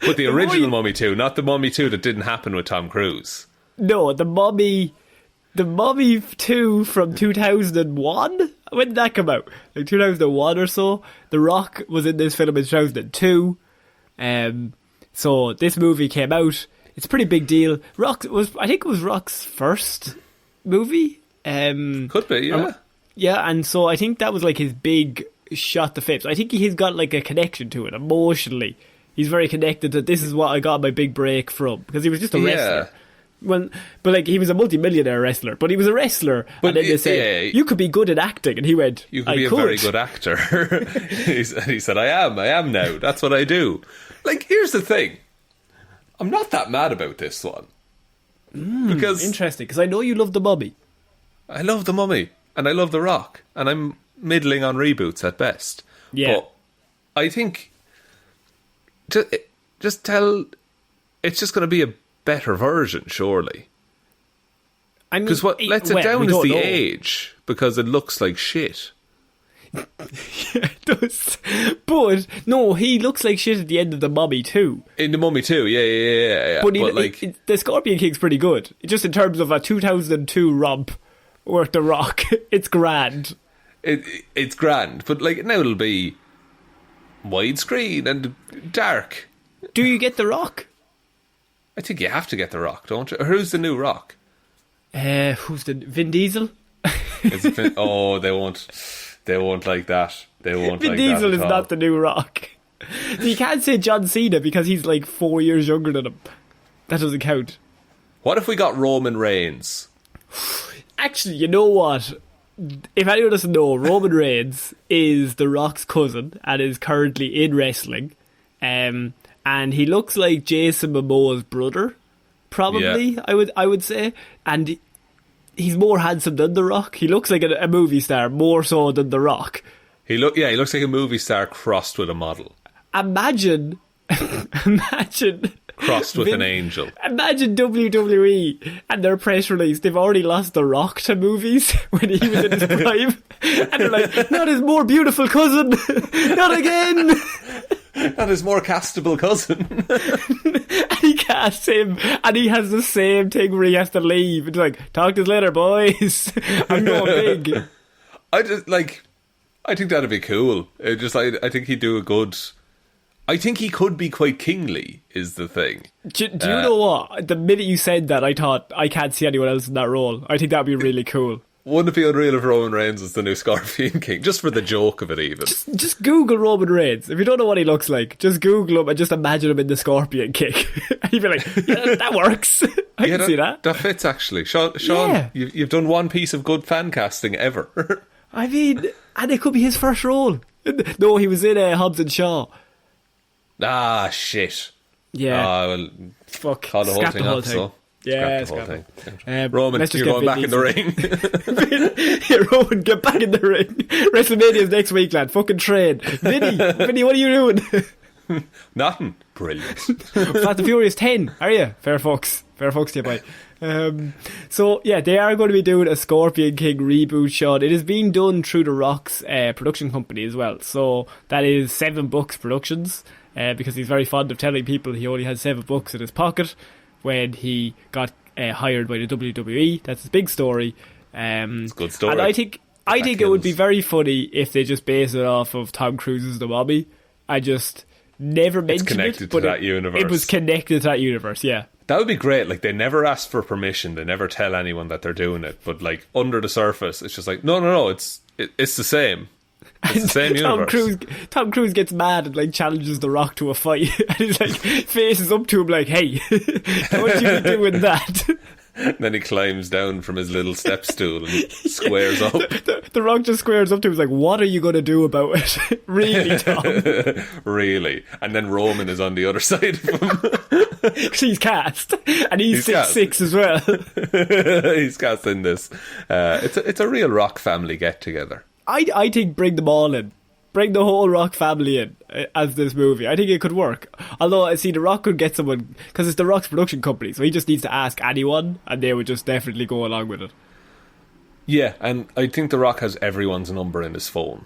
But the original Mummy 2, not the Mummy 2 that didn't happen with Tom Cruise. No, the Mummy 2 from 2001? When did that come out? Like 2001 or so? The Rock was in this film in 2002. So this movie came out. It's a pretty big deal. I think it was Rock's first movie. Could be, yeah. Yeah, and so I think that was like his big shot to fame. So I think he's got like a connection to it emotionally. He's very connected to this is what I got my big break from, because he was just a wrestler. But like he was a multi-millionaire wrestler, but he was a wrestler. But and then they said, you could be good at acting, and he went, you could be a very good actor. He said, I am now. That's what I do. Like, here's the thing. I'm not that mad about this one. Because interesting, because I know you love The Mummy. I love The Mummy. And I love The Rock. And I'm middling on reboots at best. Yeah. But I think just tell... It's just going to be a better version, surely. I mean, because what lets it down is the age, because it looks like shit. Yeah, it does. But no, he looks like shit at the end of The Mummy too. In The Mummy too, yeah. But the Scorpion King's pretty good, just in terms of a 2002 romp worth The Rock. It's grand. It's grand, but like now it'll be widescreen and dark. Do you get The Rock? I think you have to get The Rock, don't you? Or who's the new Rock? Who's the Vin Diesel? Oh, they won't like that. They won't. Vin like Diesel that is at all. not the new Rock. You can't say John Cena because he's like 4 years younger than him. That doesn't count. What if we got Roman Reigns? Actually, you know what? If anyone doesn't know, Roman Reigns is The Rock's cousin and is currently in wrestling. And he looks like Jason Momoa's brother, probably. Yeah. I would say, and he's more handsome than The Rock. He looks like a movie star more so than The Rock. He looks like a movie star crossed with a model. Imagine crossed with an angel. Imagine WWE and their press release. They've already lost The Rock to movies when he was in his prime, and they're like, "Not his more beautiful cousin, not again." Not his more castable cousin. And he casts him, and he has the same thing where he has to leave. It's like, talk to us later, boys. I'm going big. I think that'd be cool. I think he'd do a good... I think he could be quite kingly, is the thing. Do you know what? The minute you said that, I thought, I can't see anyone else in that role. I think that'd be really cool. Wouldn't it be unreal if Roman Reigns was the new Scorpion King? Just for the joke of it, even. Just Google Roman Reigns. If you don't know what he looks like, just Google him and just imagine him in the Scorpion King. And you'd be like, yeah, that works. I can see that. That fits, actually. Shaun, yeah. You've done one piece of good fan casting ever. I mean, and it could be his first role. No, he was in Hobbs and Shaw. Ah, shit. Yeah. Well, fuck. Call the whole thing up, so. Yeah, scrap the whole thing. Roman, you're going back in the ring. Yeah, Roman, get back in the ring. WrestleMania's next week, lad. Fucking train. Vinny, what are you doing? Nothing. Brilliant. Fast and Furious 10, are you? Fair fucks to you, boy. So, yeah, they are going to be doing a Scorpion King reboot, Shaun. It is being done through The Rock's production company as well. So, that is 7 Books Productions, because he's very fond of telling people he only has 7 books in his pocket when he got hired by the WWE. That's his big story. It's a good story. And I think it would be very funny if they just base it off of Tom Cruise's The Mummy. I just never mentioned it, but it was connected to that universe, yeah. That would be great. Like, they never ask for permission. They never tell anyone that they're doing it. But, like, under the surface, it's just like, no, it's the same. It's the same universe. Tom Cruise gets mad and like challenges The Rock to a fight, and he's like faces up to him like, "Hey, what you be doing that?" And then he climbs down from his little step stool and squares up. The Rock just squares up to him. He's like, "What are you going to do about it?" Really, Tom? Really? And then Roman is on the other side of him. He's cast, and he's 6'6" as well. He's cast in this. It's a real Rock family get together. I think bring them all in. Bring the whole Rock family in as this movie. I think it could work. Although, I see The Rock could get someone, because it's The Rock's production company, so he just needs to ask anyone, and they would just definitely go along with it. Yeah, and I think The Rock has everyone's number in his phone.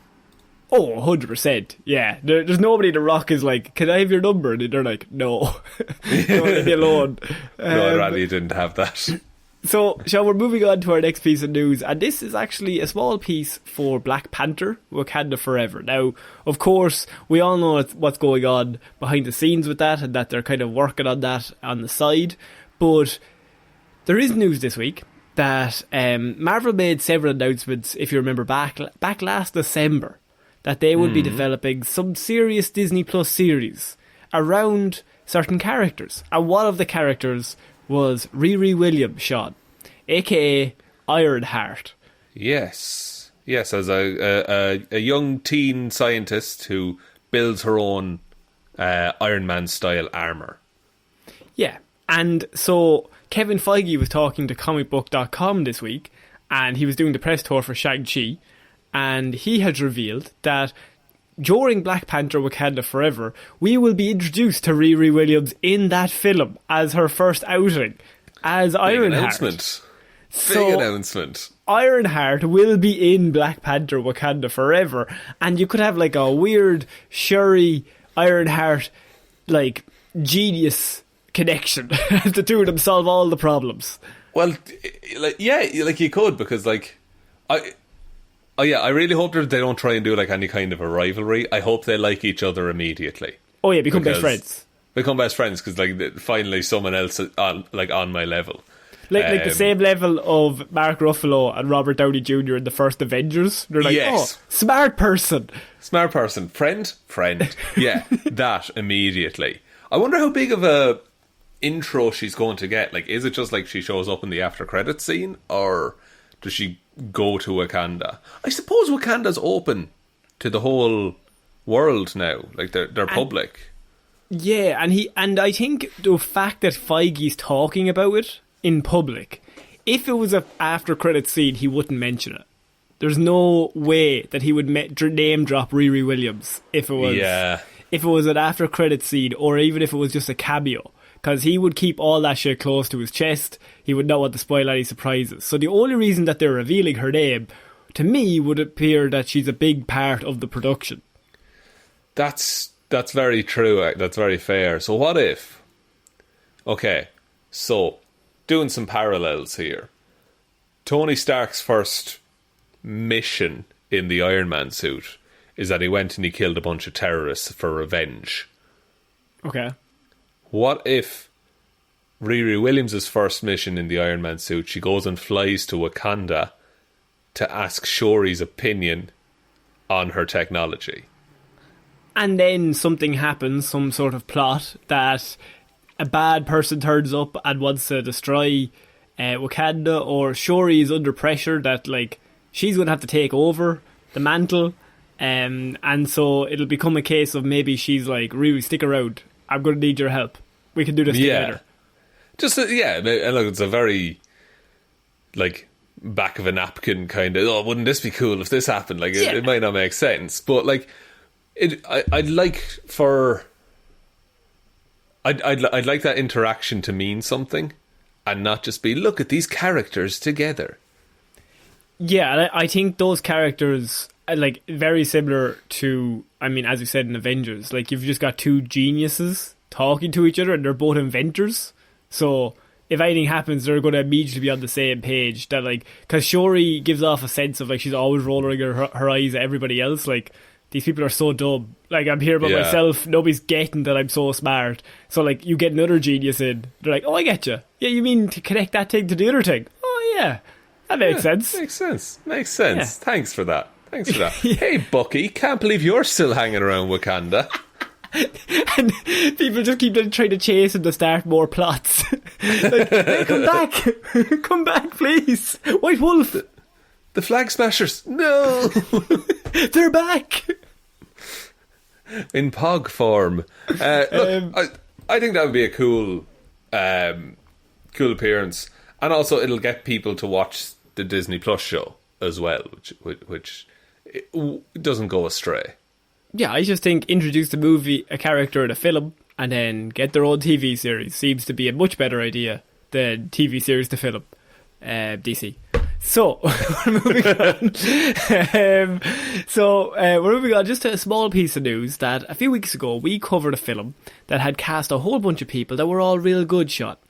Oh, 100%. Yeah. There's nobody The Rock is like, "Can I have your number?" And they're like, "No. Don't leave me alone." No, I'd rather you didn't have that. So, Shaun, we're moving on to our next piece of news, and this is actually a small piece for Black Panther, Wakanda Forever. Now, of course, we all know what's going on behind the scenes with that, and that they're kind of working on that on the side, but there is news this week that Marvel made several announcements, if you remember back last December, that they would be developing some serious Disney Plus series around certain characters, and one of the characters was Riri Williams, Shaun, aka Ironheart. Yes, as a young teen scientist who builds her own Iron Man style armour. Yeah, and so Kevin Feige was talking to comicbook.com this week, and he was doing the press tour for Shang-Chi, and he had revealed that during Black Panther Wakanda Forever, we will be introduced to Riri Williams in that film as her first outing as Ironheart. Big announcement. Ironheart will be in Black Panther Wakanda Forever, and you could have like a weird Shuri Ironheart like genius connection as the two of them solve all the problems. Well, like you could, because like I really hope that they don't try and do like any kind of a rivalry. I hope they like each other immediately. Oh yeah, become best friends. Become best friends, because like finally someone else on my level. Like the same level of Mark Ruffalo and Robert Downey Jr. in the first Avengers. They're like, yes. Oh, smart person. Friend. Yeah, that immediately. I wonder how big of a intro she's going to get. Like, is it just like she shows up in the after credits scene, or does she go to Wakanda? I suppose Wakanda's open to the whole world now. Like they're public. Yeah, and I think the fact that Feige's talking about it in public, if it was a after credits scene, he wouldn't mention it. There's no way that he would name drop Riri Williams if it was an after credits scene, or even if it was just a cameo, because he would keep all that shit close to his chest. He would not want to spoil any surprises. So the only reason that they're revealing her name, to me, would appear that she's a big part of the production. That's very true. That's very fair. So what if... Okay, so doing some parallels here. Tony Stark's first mission in the Iron Man suit is that he went and he killed a bunch of terrorists for revenge. Okay. What if Riri Williams' first mission in the Iron Man suit, she goes and flies to Wakanda to ask Shuri's opinion on her technology? And then something happens, some sort of plot, that a bad person turns up and wants to destroy Wakanda, or Shuri is under pressure that like she's going to have to take over the mantle, and so it'll become a case of maybe she's like, really, stick around, I'm going to need your help, we can do this together. Just look, it's a very like back of a napkin kind of, oh, wouldn't this be cool if this happened? Like it might not make sense, but like I'd like that interaction to mean something, and not just be, look at these characters together. Yeah, and I think those characters are like very similar to, I mean, as you said in Avengers, like you've just got two geniuses talking to each other, and they're both inventors. So if anything happens, they're going to immediately be on the same page. That like, because Shuri gives off a sense of like she's always rolling her eyes at everybody else. Like, these people are so dumb. Like, I'm here by myself. Nobody's getting that I'm so smart. So, like, you get another genius in. They're like, oh, I get you. Yeah, you mean to connect that thing to the other thing? Oh, yeah. That makes sense. Makes sense. Yeah. Thanks for that. Hey, Bucky, can't believe you're still hanging around Wakanda. And people just keep trying to chase him to start more plots. Like, hey, come back. Come back, please. White Wolf. The Flag Smashers. No. They're back. In Pog form. Look, I think that would be a cool appearance, and also it'll get people to watch the Disney Plus show as well, which it doesn't go astray. Yeah, I just think introduce a character in a film, and then get their own TV series seems to be a much better idea than TV series to film. DC. So, we're moving on. We're moving on just to a small piece of news that a few weeks ago we covered a film that had cast a whole bunch of people that were all real good shot.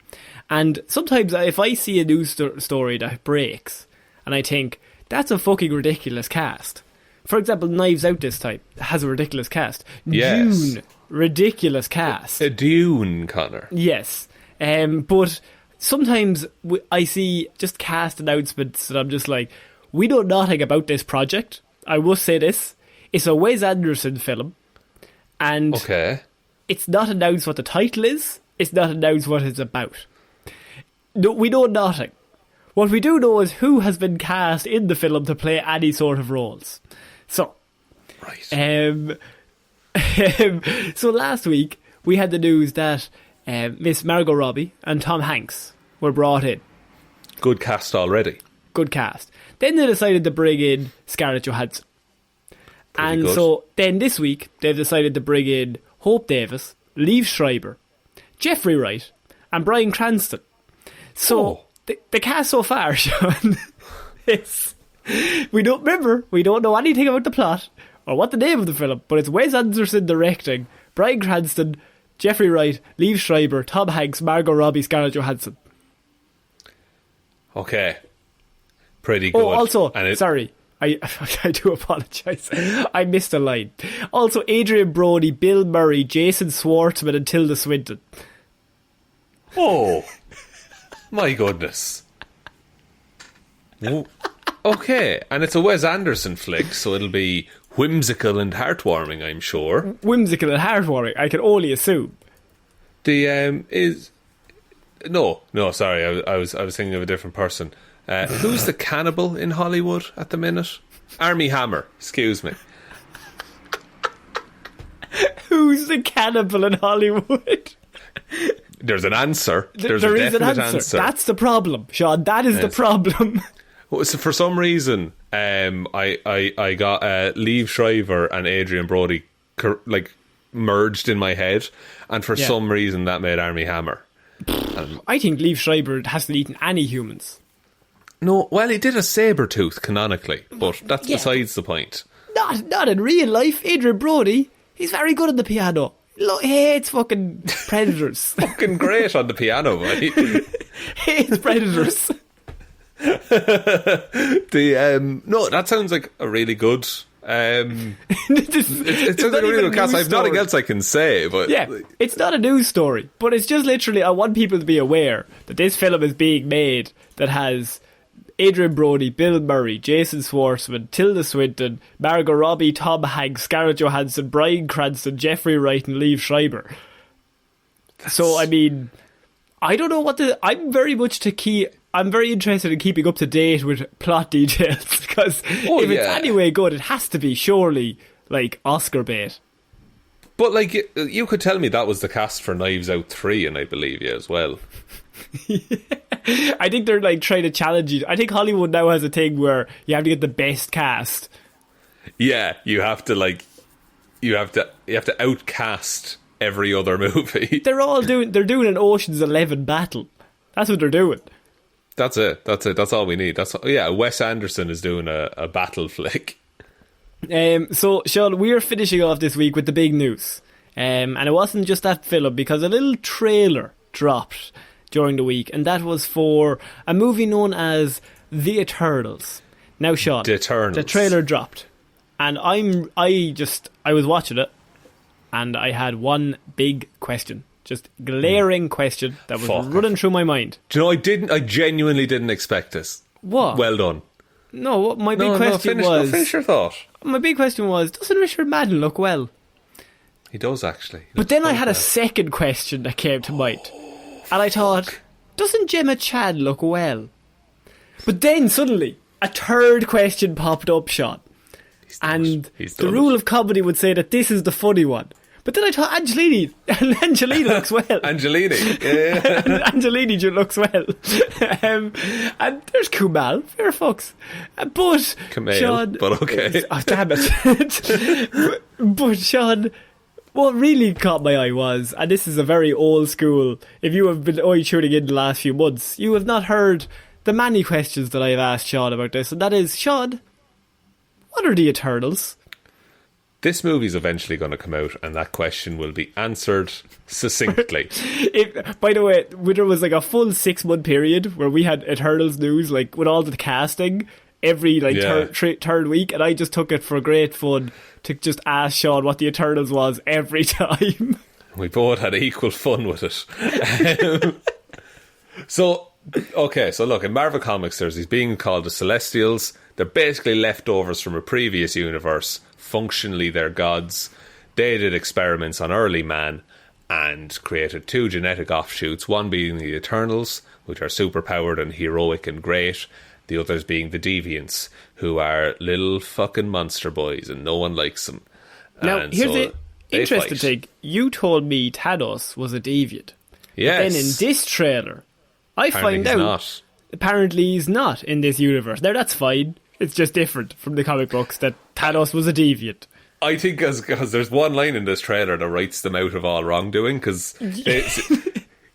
And sometimes if I see a news story that breaks and I think, that's a fucking ridiculous cast. For example, Knives Out this time has a ridiculous cast. Yes. Dune, ridiculous cast. A Dune, Connor. Yes. But sometimes I see just cast announcements and I'm just like, we know nothing about this project. I will say this. It's a Wes Anderson film. And it's not announced what the title is. It's not announced what it's about. No, we know nothing. What we do know is who has been cast in the film to play any sort of roles. So, right. So last week we had the news that Miss Margot Robbie and Tom Hanks were brought in. Good cast already. Good cast. Then they decided to bring in Scarlett Johansson. And good. so then this week, they've decided to bring in Hope Davis, Liev Schreiber, Jeffrey Wright, and Bryan Cranston. So the cast so far, Shaun, we don't know anything about the plot or what the name of the film, but it's Wes Anderson directing, Bryan Cranston, Jeffrey Wright, Liev Schreiber, Tom Hanks, Margot Robbie, Scarlett Johansson. Okay. Pretty good. Oh, also, sorry, I do apologise. I missed a line. Also, Adrian Brody, Bill Murray, Jason Schwartzman and Tilda Swinton. Oh, my goodness. Okay, and it's a Wes Anderson flick, so it'll be whimsical and heartwarming, I'm sure. Whimsical and heartwarming, I can only assume. The sorry, I was thinking of a different person. Who's the cannibal in Hollywood at the minute? Armie Hammer, excuse me. Who's the cannibal in Hollywood? There's an answer. There is an answer. That's the problem, Shaun. That is the problem. So for some reason, I got Liev Schreiber and Adrian Brody merged in my head, and for some reason that made Armie Hammer. I think Liev Schreiber hasn't eaten any humans. No, well, he did a saber tooth canonically, but that's besides the point. Not in real life. Adrian Brody, he's very good on the piano. He hates fucking predators. Fucking great on the piano, boy. Hates predators. No, that sounds like a really good. It sounds like a really good cast. I have nothing else I can say, but it's not a news story, but it's just literally I want people to be aware that this film is being made that has Adrian Brody, Bill Murray, Jason Schwartzman, Tilda Swinton, Margot Robbie, Tom Hanks, Scarlett Johansson, Bryan Cranston, Jeffrey Wright and Liev Schreiber. So I mean, I don't know what I'm very interested in keeping up to date with plot details because if it's anyway good, it has to be surely like Oscar bait. But like you could tell me that was the cast for Knives Out 3, and I believe you as well. I think they're like trying to challenge you. I think Hollywood now has a thing where you have to get the best cast. Yeah, you have to outcast every other movie. They're doing an Ocean's 11 battle. That's what they're doing. That's it. That's all we need. Wes Anderson is doing a battle flick. So, Shaun, we're finishing off this week with the big news. And it wasn't just that film, because a little trailer dropped during the week, and that was for a movie known as The Eternals. Now, Shaun, the trailer dropped, and I was watching it, and I had one big question. Just glaring question that was running through my mind. Do you know, I genuinely didn't expect this. What? Well done. No, my big question was... finish your thought. My big question was, doesn't Richard Madden look well? He does, actually. But then I had a second question that came to mind. And I thought, doesn't Gemma Chan look well? But then suddenly, a third question popped up, Shaun. And the rule of comedy would say that this is the funny one. But then I thought Angelina looks well. Angelina, yeah. Angelina looks well. And there's Kumail, fair fucks. But Kumail, Shaun, but okay. Oh, damn it. but Shaun, what really caught my eye was, and this is a very old school, if you have been only tuning in the last few months, you have not heard the many questions that I have asked Shaun about this, and that is, Shaun, what are the Eternals? This movie's eventually going to come out, and that question will be answered succinctly. By the way, there was like a full 6-month period where we had Eternals news, like with all the casting, every third week, and I just took it for great fun to just ask Shaun what the Eternals was every time. We both had equal fun with it. So look, in Marvel Comics, there's these beings called the Celestials. They're basically leftovers from a previous universe. Functionally, they're gods. They did experiments on early man and created 2 genetic offshoots, one being the Eternals, which are superpowered and heroic and great, the others being the Deviants, who are little fucking monster boys and no one likes them. Now, and here's so the interesting thing. You told me Thanos was a Deviant. Yes. But then in this trailer, I find out apparently he's not in this universe. Now, that's fine. It's just different from the comic books that Thanos was a deviant. I think because there's one line in this trailer that writes them out of all wrongdoing, because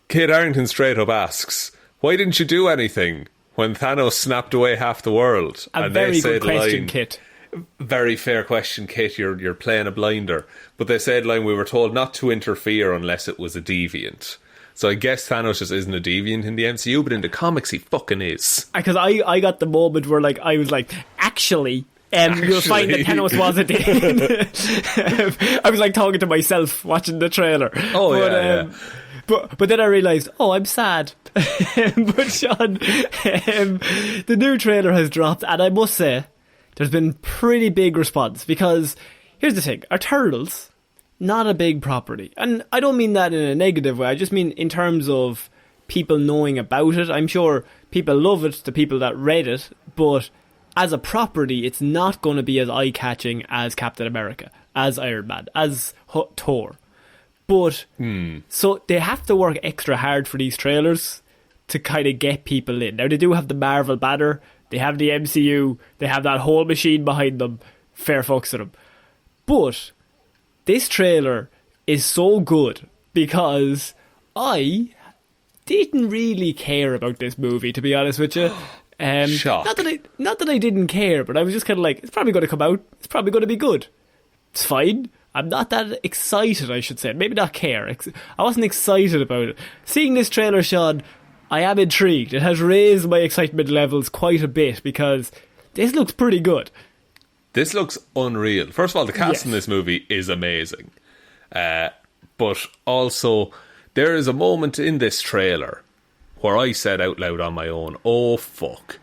Kit Harington straight up asks, why didn't you do anything when Thanos snapped away half the world? A very good question, Kit. Very fair question, Kit. You're playing a blinder. But they said, line, we were told not to interfere unless it was a deviant. So I guess Thanos just isn't a deviant in the MCU, but in the comics he fucking is. Because I got the moment where I was like, actually, you'll find that Thanos was a deviant. I was talking to myself watching the trailer. Oh, yeah. But then I realised, I'm sad. But Shaun, the new trailer has dropped, and I must say, there's been pretty big response, because here's the thing, our Turtles, not a big property. And I don't mean that in a negative way, I just mean in terms of people knowing about it. I'm sure people love it, the people that read it, but as a property, it's not going to be as eye-catching as Captain America, as Iron Man, as Thor. But, so they have to work extra hard for these trailers to kind of get people in. Now, they do have the Marvel banner, they have the MCU, they have that whole machine behind them, fair fucks to them. But this trailer is so good because I didn't really care about this movie, to be honest with you. Shock. Not that I didn't care, but I was just kind of like, it's probably going to come out, it's probably going to be good. It's fine. I'm not that excited, I should say. Maybe not care. I wasn't excited about it. Seeing this trailer, Shaun, I am intrigued. It has raised my excitement levels quite a bit because this looks pretty good. This looks unreal. First of all, the cast in this movie is amazing. But also, there is a moment in this trailer where I said out loud on my own, oh fuck.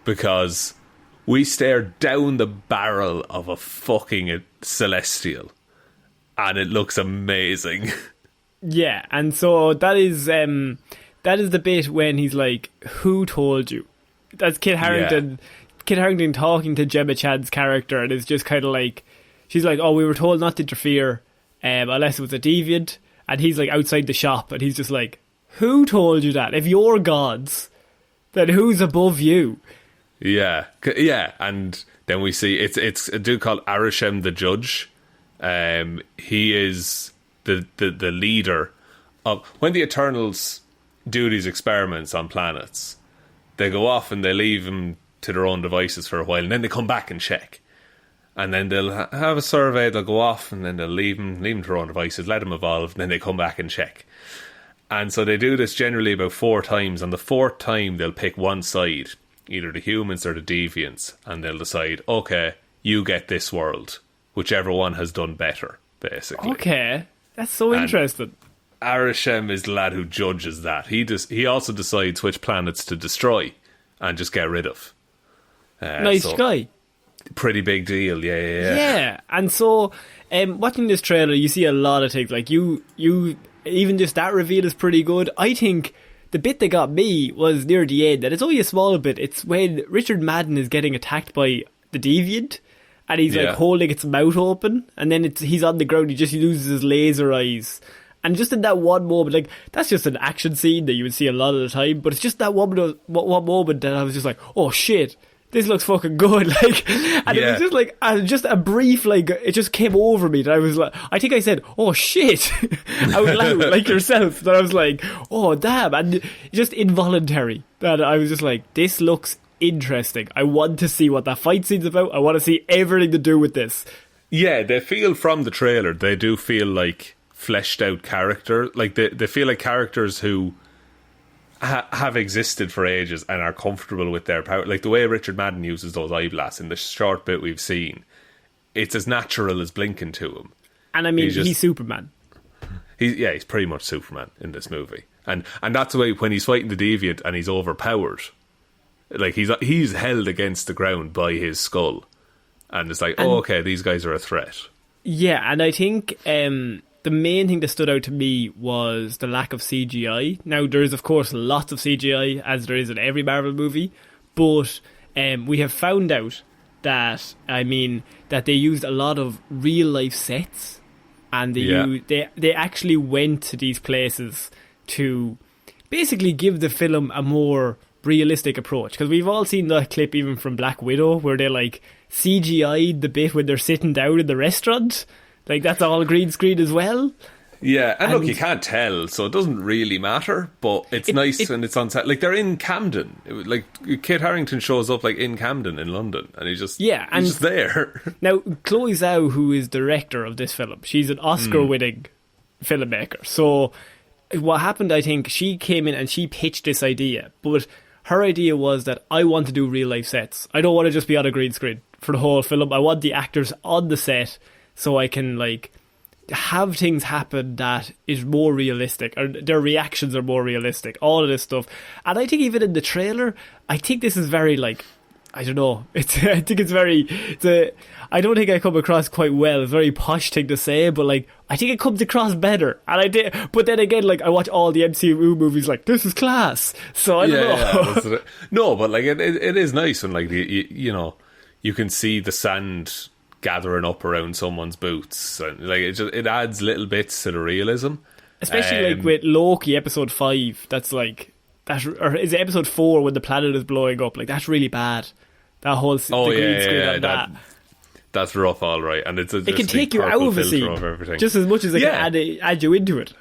Because we stare down the barrel of a fucking Celestial. And it looks amazing. Yeah, and so that is the bit when he's like, who told you? That's Kit Harington. Yeah. Kit Harington talking to Gemma Chan's character, and it's just kind of like, she's like, we were told not to interfere unless it was a deviant, and he's like outside the shop, and he's just like, who told you that? If you're gods, then who's above you? Yeah, and then we see it's a dude called Arishem the Judge. He is the leader of, when the Eternals do these experiments on planets, they go off and they leave them to their own devices for a while, and then they come back and check, and then they'll have a survey, they'll go off, and then they'll leave them to their own devices, let them evolve, and then they come back and check. And so they do this generally about 4 times. On the 4th time they'll pick one side, either the humans or the deviants, and they'll decide, okay, you get this world, whichever one has done better, basically. Okay, that's so interesting. Arishem is the lad who judges that. He also decides which planets to destroy and just get rid of. Nice guy. Pretty big deal, yeah. Yeah, and so watching this trailer, you see a lot of things. Like you even just that reveal is pretty good. I think the bit that got me was near the end, and it's only a small bit. It's when Richard Madden is getting attacked by the deviant, and he's like holding its mouth open, and then he's on the ground. He just uses his laser eyes. And just in that one moment, like, that's just an action scene that you would see a lot of the time, but it's just that one moment that I was just like, oh shit, this looks fucking good. Like, and it was just like, just a brief, like, it just came over me that I was like, I think I said, oh shit, out loud, like yourself, that I was like, oh damn, and just involuntary, that I was just like, this looks interesting. I want to see what that fight scene's about. I want to see everything to do with this. Yeah, they feel from the trailer, they do feel like fleshed out character, like they feel like characters who have existed for ages and are comfortable with their power. Like the way Richard Madden uses those eye blasts in the short bit we've seen, it's as natural as blinking to him. And I mean, he's Superman. He's pretty much Superman in this movie, and that's the way when he's fighting the deviant and he's overpowered, like he's held against the ground by his skull, and it's like, okay, these guys are a threat. Yeah, and I think the main thing that stood out to me was the lack of CGI. Now, there is, of course, lots of CGI, as there is in every Marvel movie, but we have found out that, that they used a lot of real-life sets, and they actually went to these places to basically give the film a more realistic approach, because we've all seen that clip even from Black Widow where they like CGI'd the bit when they're sitting down in the restaurant, like that's all green screen as well. Yeah, and look, you can't tell, so it doesn't really matter, but it's nice when it's on set. Like, they're in Camden. Like, Kit Harington shows up, like, in Camden in London, and he's just there. Now, Chloe Zhao, who is director of this film, she's an Oscar-winning filmmaker. So, what happened, I think, she came in and she pitched this idea, but her idea was that I want to do real-life sets. I don't want to just be on a green screen for the whole film. I want the actors on the set so I can, like, have things happen that is more realistic, or their reactions are more realistic, all of this stuff. And I think even in the trailer, I think this is very, like, I don't know, I think it's very, I don't think I come across quite well, it's a very posh thing to say, but like, I think it comes across better. And but then again, like, I watch all the MCU movies like, this is class, so I don't know. Yeah, no, but like, it is nice when, like, you know, you can see the sand gathering up around someone's boots, and like it adds little bits to the realism, especially like with Loki episode 5. That's like that, or is it episode 4 when the planet is blowing up? Like, that's really bad. That whole green screen on that. That's rough, all right, and it can take you out of a scene just as much as it can add you into it.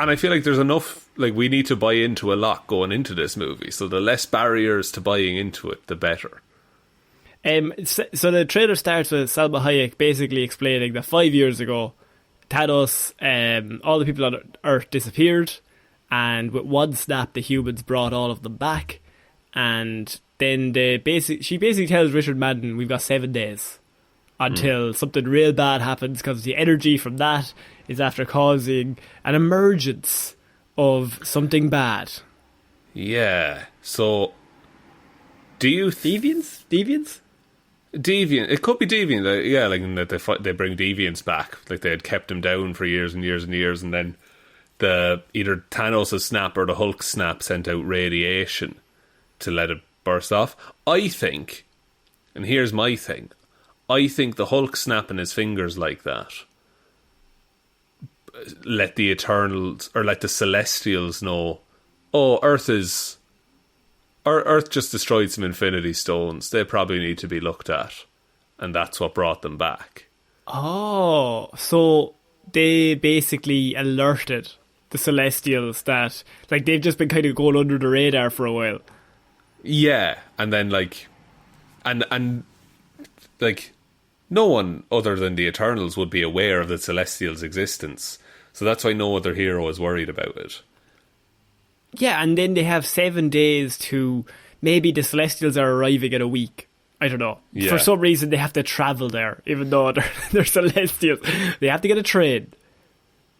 And I feel like there's enough, like, we need to buy into a lot going into this movie, so the less barriers to buying into it, the better. So the trailer starts with Salma Hayek basically explaining that 5 years ago, Thanos, all the people on Earth disappeared, and with one snap, the humans brought all of them back. And then she basically tells Richard Madden, we've got 7 days until something real bad happens, because the energy from that is after causing an emergence of something bad. Yeah. So, do you deviants? Deviant. It could be deviant. Yeah, like that they bring deviants back. Like, they had kept him down for years and years and years, and then either Thanos' snap or the Hulk snap sent out radiation to let it burst off. I think, and here's my thing, I think the Hulk snapping his fingers like that let the Eternals, or let the Celestials know, oh, Earth just destroyed some Infinity Stones. They probably need to be looked at. And that's what brought them back. Oh, so they basically alerted the Celestials that, like, they've just been kind of going under the radar for a while. Yeah, and then, like, and like, no one other than the Eternals would be aware of the Celestials' existence. So that's why no other hero is worried about it. Yeah, and then they have 7 days to... Maybe the Celestials are arriving in a week. I don't know. Yeah. For some reason, they have to travel there, even though they're Celestials. They have to get a train.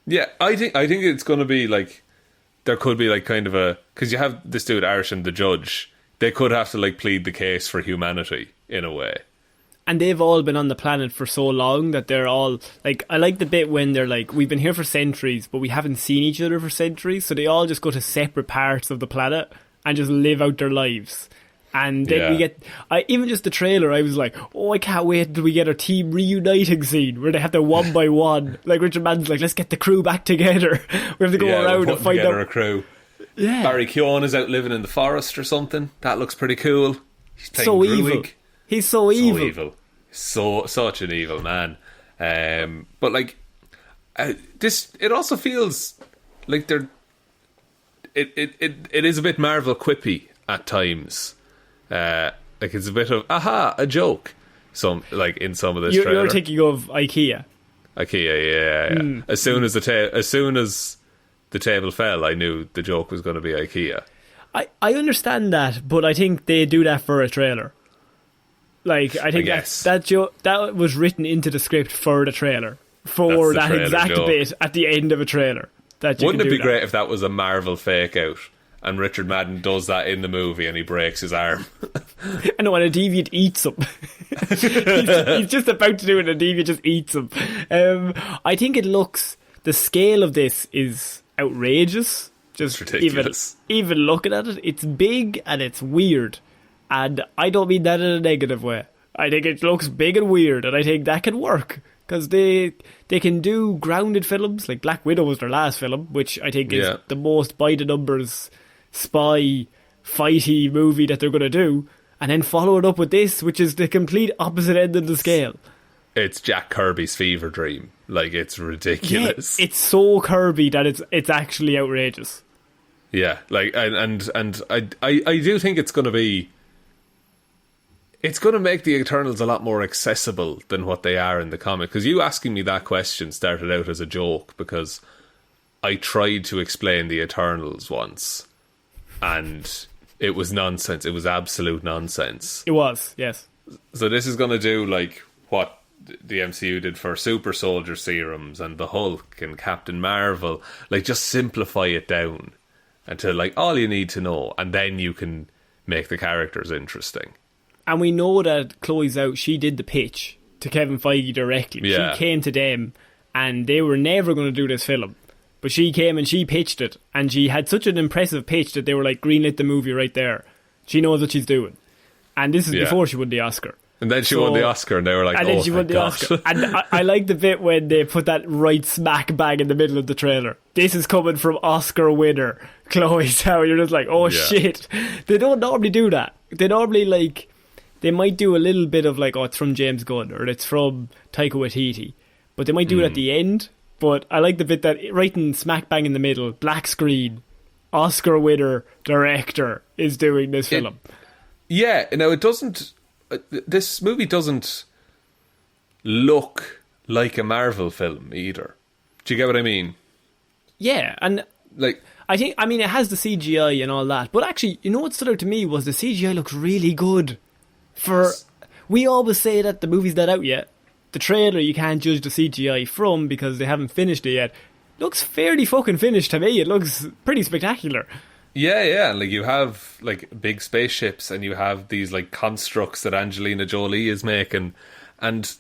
Yeah, I think it's going to be, like... There could be, like, kind of a... Because you have this dude, Arshan, the judge. They could have to, like, plead the case for humanity, in a way. And they've all been on the planet for so long that they're all... Like, I like the bit when they're like, we've been here for centuries, but we haven't seen each other for centuries, so they all just go to separate parts of the planet and just live out their lives. And then we get... even just the trailer, I was like, oh, I can't wait until we get our team reuniting scene, where they have to one by one. Like, Richard Madden's like, let's get the crew back together. We have to go around and find out... a crew. Yeah. Barry Keoghan is out living in the forest or something. That looks pretty cool. He's so evil. He's so evil. Such an evil man. But like, this, it also feels like they're. It is a bit Marvel quippy at times. Like, it's a bit of a joke. Like in some of this trailer. You're thinking of IKEA. Yeah. As soon as the table fell, I knew the joke was going to be IKEA. I understand that, but I think they do that for a trailer. Like, I think that was written into the script for the trailer. For that exact bit at the end of a trailer. Wouldn't it be great if that was a Marvel fake out and Richard Madden does that in the movie and he breaks his arm? I know, and a deviant eats him. he's just about to do it and a deviant just eats him. I think it looks... The scale of this is outrageous. Just ridiculous. Even looking at it, it's big and it's weird. And I don't mean that in a negative way. I think it looks big and weird, and I think that can work. Because they can do grounded films, like Black Widow was their last film, which I think is the most by the numbers spy fighty movie that they're going to do, and then follow it up with this, which is the complete opposite end of the scale. It's Jack Kirby's fever dream. Like, it's ridiculous. Yeah, it's so Kirby that it's actually outrageous. Yeah, like, and I do think it's going to be... It's going to make the Eternals a lot more accessible than what they are in the comic. Because you asking me that question started out as a joke, because I tried to explain the Eternals once, and it was nonsense. It was absolute nonsense. It was, yes. So this is going to do, like, what the MCU did for Super Soldier Serums and the Hulk and Captain Marvel. Like, just simplify it down until, like, all you need to know, and then you can make the characters interesting. And we know that Chloe's out. She did the pitch to Kevin Feige directly. Yeah. She came to them, and they were never going to do this film. But she came and she pitched it, and she had such an impressive pitch that they were like, greenlit the movie right there. She knows what she's doing. And this is before she won the Oscar. And then she won the Oscar, and they were like, and then she won the Oscar. And I like the bit when they put that right smack bang in the middle of the trailer. This is coming from Oscar winner Chloe Zhao. You're just like, oh shit. They don't normally do that. They normally, like... They might do a little bit of like, oh, it's from James Gunn or it's from Taika Waititi. But they might do it at the end. But I like the bit that right in smack bang in the middle, black screen, Oscar winner director is doing this film. Yeah, now it doesn't... This movie doesn't look like a Marvel film either. Do you get what I mean? Yeah, and... Like... I mean, it has the CGI and all that. But actually, you know what stood out to me was the CGI looks really good. We always say that the movie's not out yet. The trailer you can't judge the CGI from because they haven't finished it yet. Looks fairly fucking finished to me. It looks pretty spectacular. Yeah, like you have like big spaceships and you have these like constructs that Angelina Jolie is making, and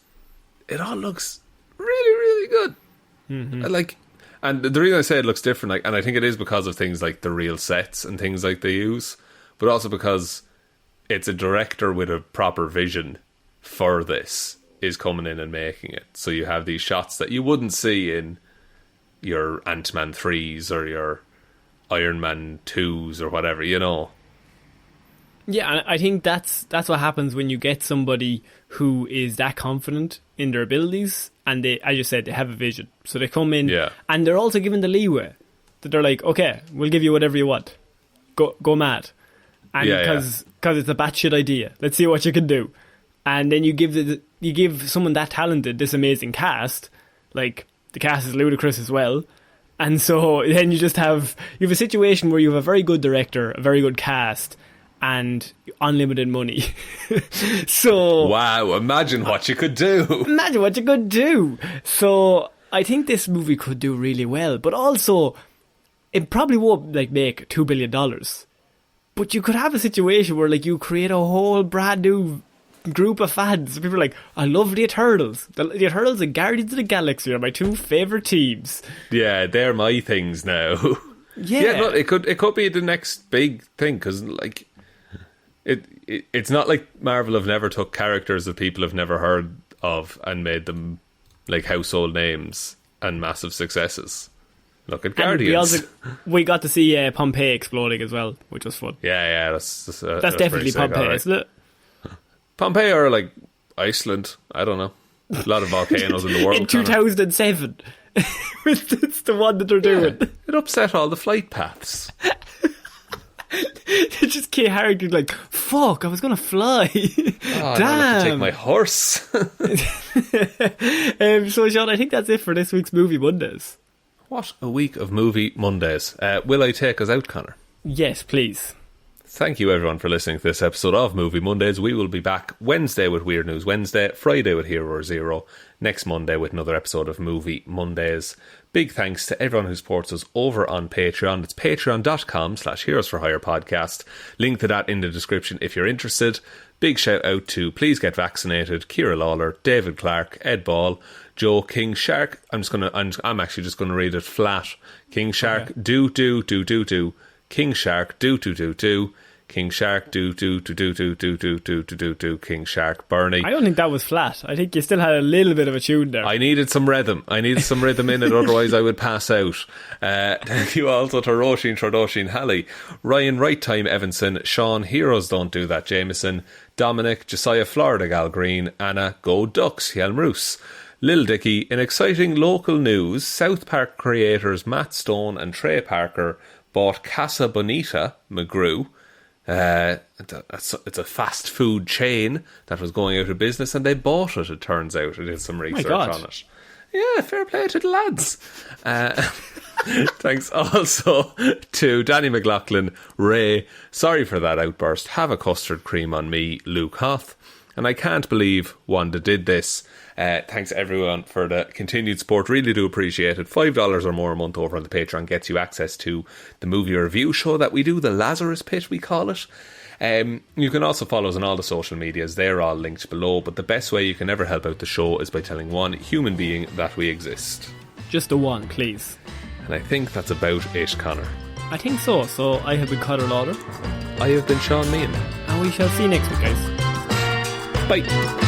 it all looks really, really good. Like, and the reason I say it looks different, like, and I think it is because of things like the real sets and things like they use, but also because it's a director with a proper vision for this is coming in and making it. So you have these shots that you wouldn't see in your Ant-Man 3s or your Iron Man 2s or whatever, you know. Yeah, and I think that's what happens when you get somebody who is that confident in their abilities, and they, as you said, they have a vision. So they come in, and they're also given the leeway that they're like, okay, we'll give you whatever you want. Go mad. And because it's a batshit idea, let's see what you can do. And then you give someone that talented this amazing cast, like the cast is ludicrous as well, and so then you have a situation where you have a very good director, a very good cast, and unlimited money. So wow, imagine what you could do. Imagine what you could do. So I think this movie could do really well, but also it probably won't like make $2 billion. But you could have a situation where like you create a whole brand new group of fans. People are like, I love the Eternals. The Eternals and Guardians of the Galaxy are my two favourite teams. Yeah, they're my things now. Yeah, no, it could be the next big thing, because like it's not like Marvel have never took characters that people have never heard of and made them like household names and massive successes. Look at Guardians. We got to see Pompeii exploding as well, which was fun. Yeah, that's definitely Pompeii, right? Isn't it? Pompeii or like Iceland. I don't know. A lot of volcanoes in the world. In 2007. It's the one that they're doing. It upset all the flight paths. It's just Kate Harrington like, fuck, I was going to fly. Oh, damn. I have to take my horse. So, Shaun, I think that's it for this week's Movie Mondays. What a week of Movie Mondays. Will I take us out, Connor? Yes, please. Thank you everyone for listening to this episode of Movie Mondays. We will be back Wednesday with Weird News Wednesday, Friday with Hero or Zero, next Monday with another episode of Movie Mondays. Big thanks to everyone who supports us over on Patreon. It's patreon.com/Heroes for Hire podcast. Link to that in the description if you're interested. Big shout out to Please Get Vaccinated, Ciara Lawler, David Clarke, Ed Ball, Joe King Shark. I'm actually just gonna read it flat. King Shark, do. King Shark, do. King Shark, do, King Shark, Bernie. I don't think that was flat. I think you still had a little bit of a tune there. I needed some rhythm. in it, otherwise I would pass out. Thank you also to Róisín, Schrödóisìn, Hally, Ryan, Right Time, Evanson, Shaun, Heroes Don't Do That, Jamieson, Dominic, Jessiah, Florida Gal Green, Anna, Go Ducks, Hjelmroos, Lil Dicky. In exciting local news, South Park creators Matt Stone and Trey Parker bought Casa Bonita, McGrew. It's a fast food chain that was going out of business, and they bought it. It turns out. I did some research on it. Yeah, fair play to the lads. Thanks also to Danny McLaughlin, Ray. Sorry for that outburst. Have a custard cream on me, Luke Hoth. And I can't believe Wanda did this. Thanks everyone for the continued support. Really do appreciate it. $5 or more a month over on the Patreon gets you access to the movie review show that we do, the Lazarus Pit we call it. You can also follow us on all the social medias. They're all linked below. But the best way you can ever help out the show is by telling one human being that we exist. Just a one, please. And I think that's about it, Connor. I think so. So I have been Ciara Lawler. I have been Shaun Meehan. And we shall see you next week, guys. Bye.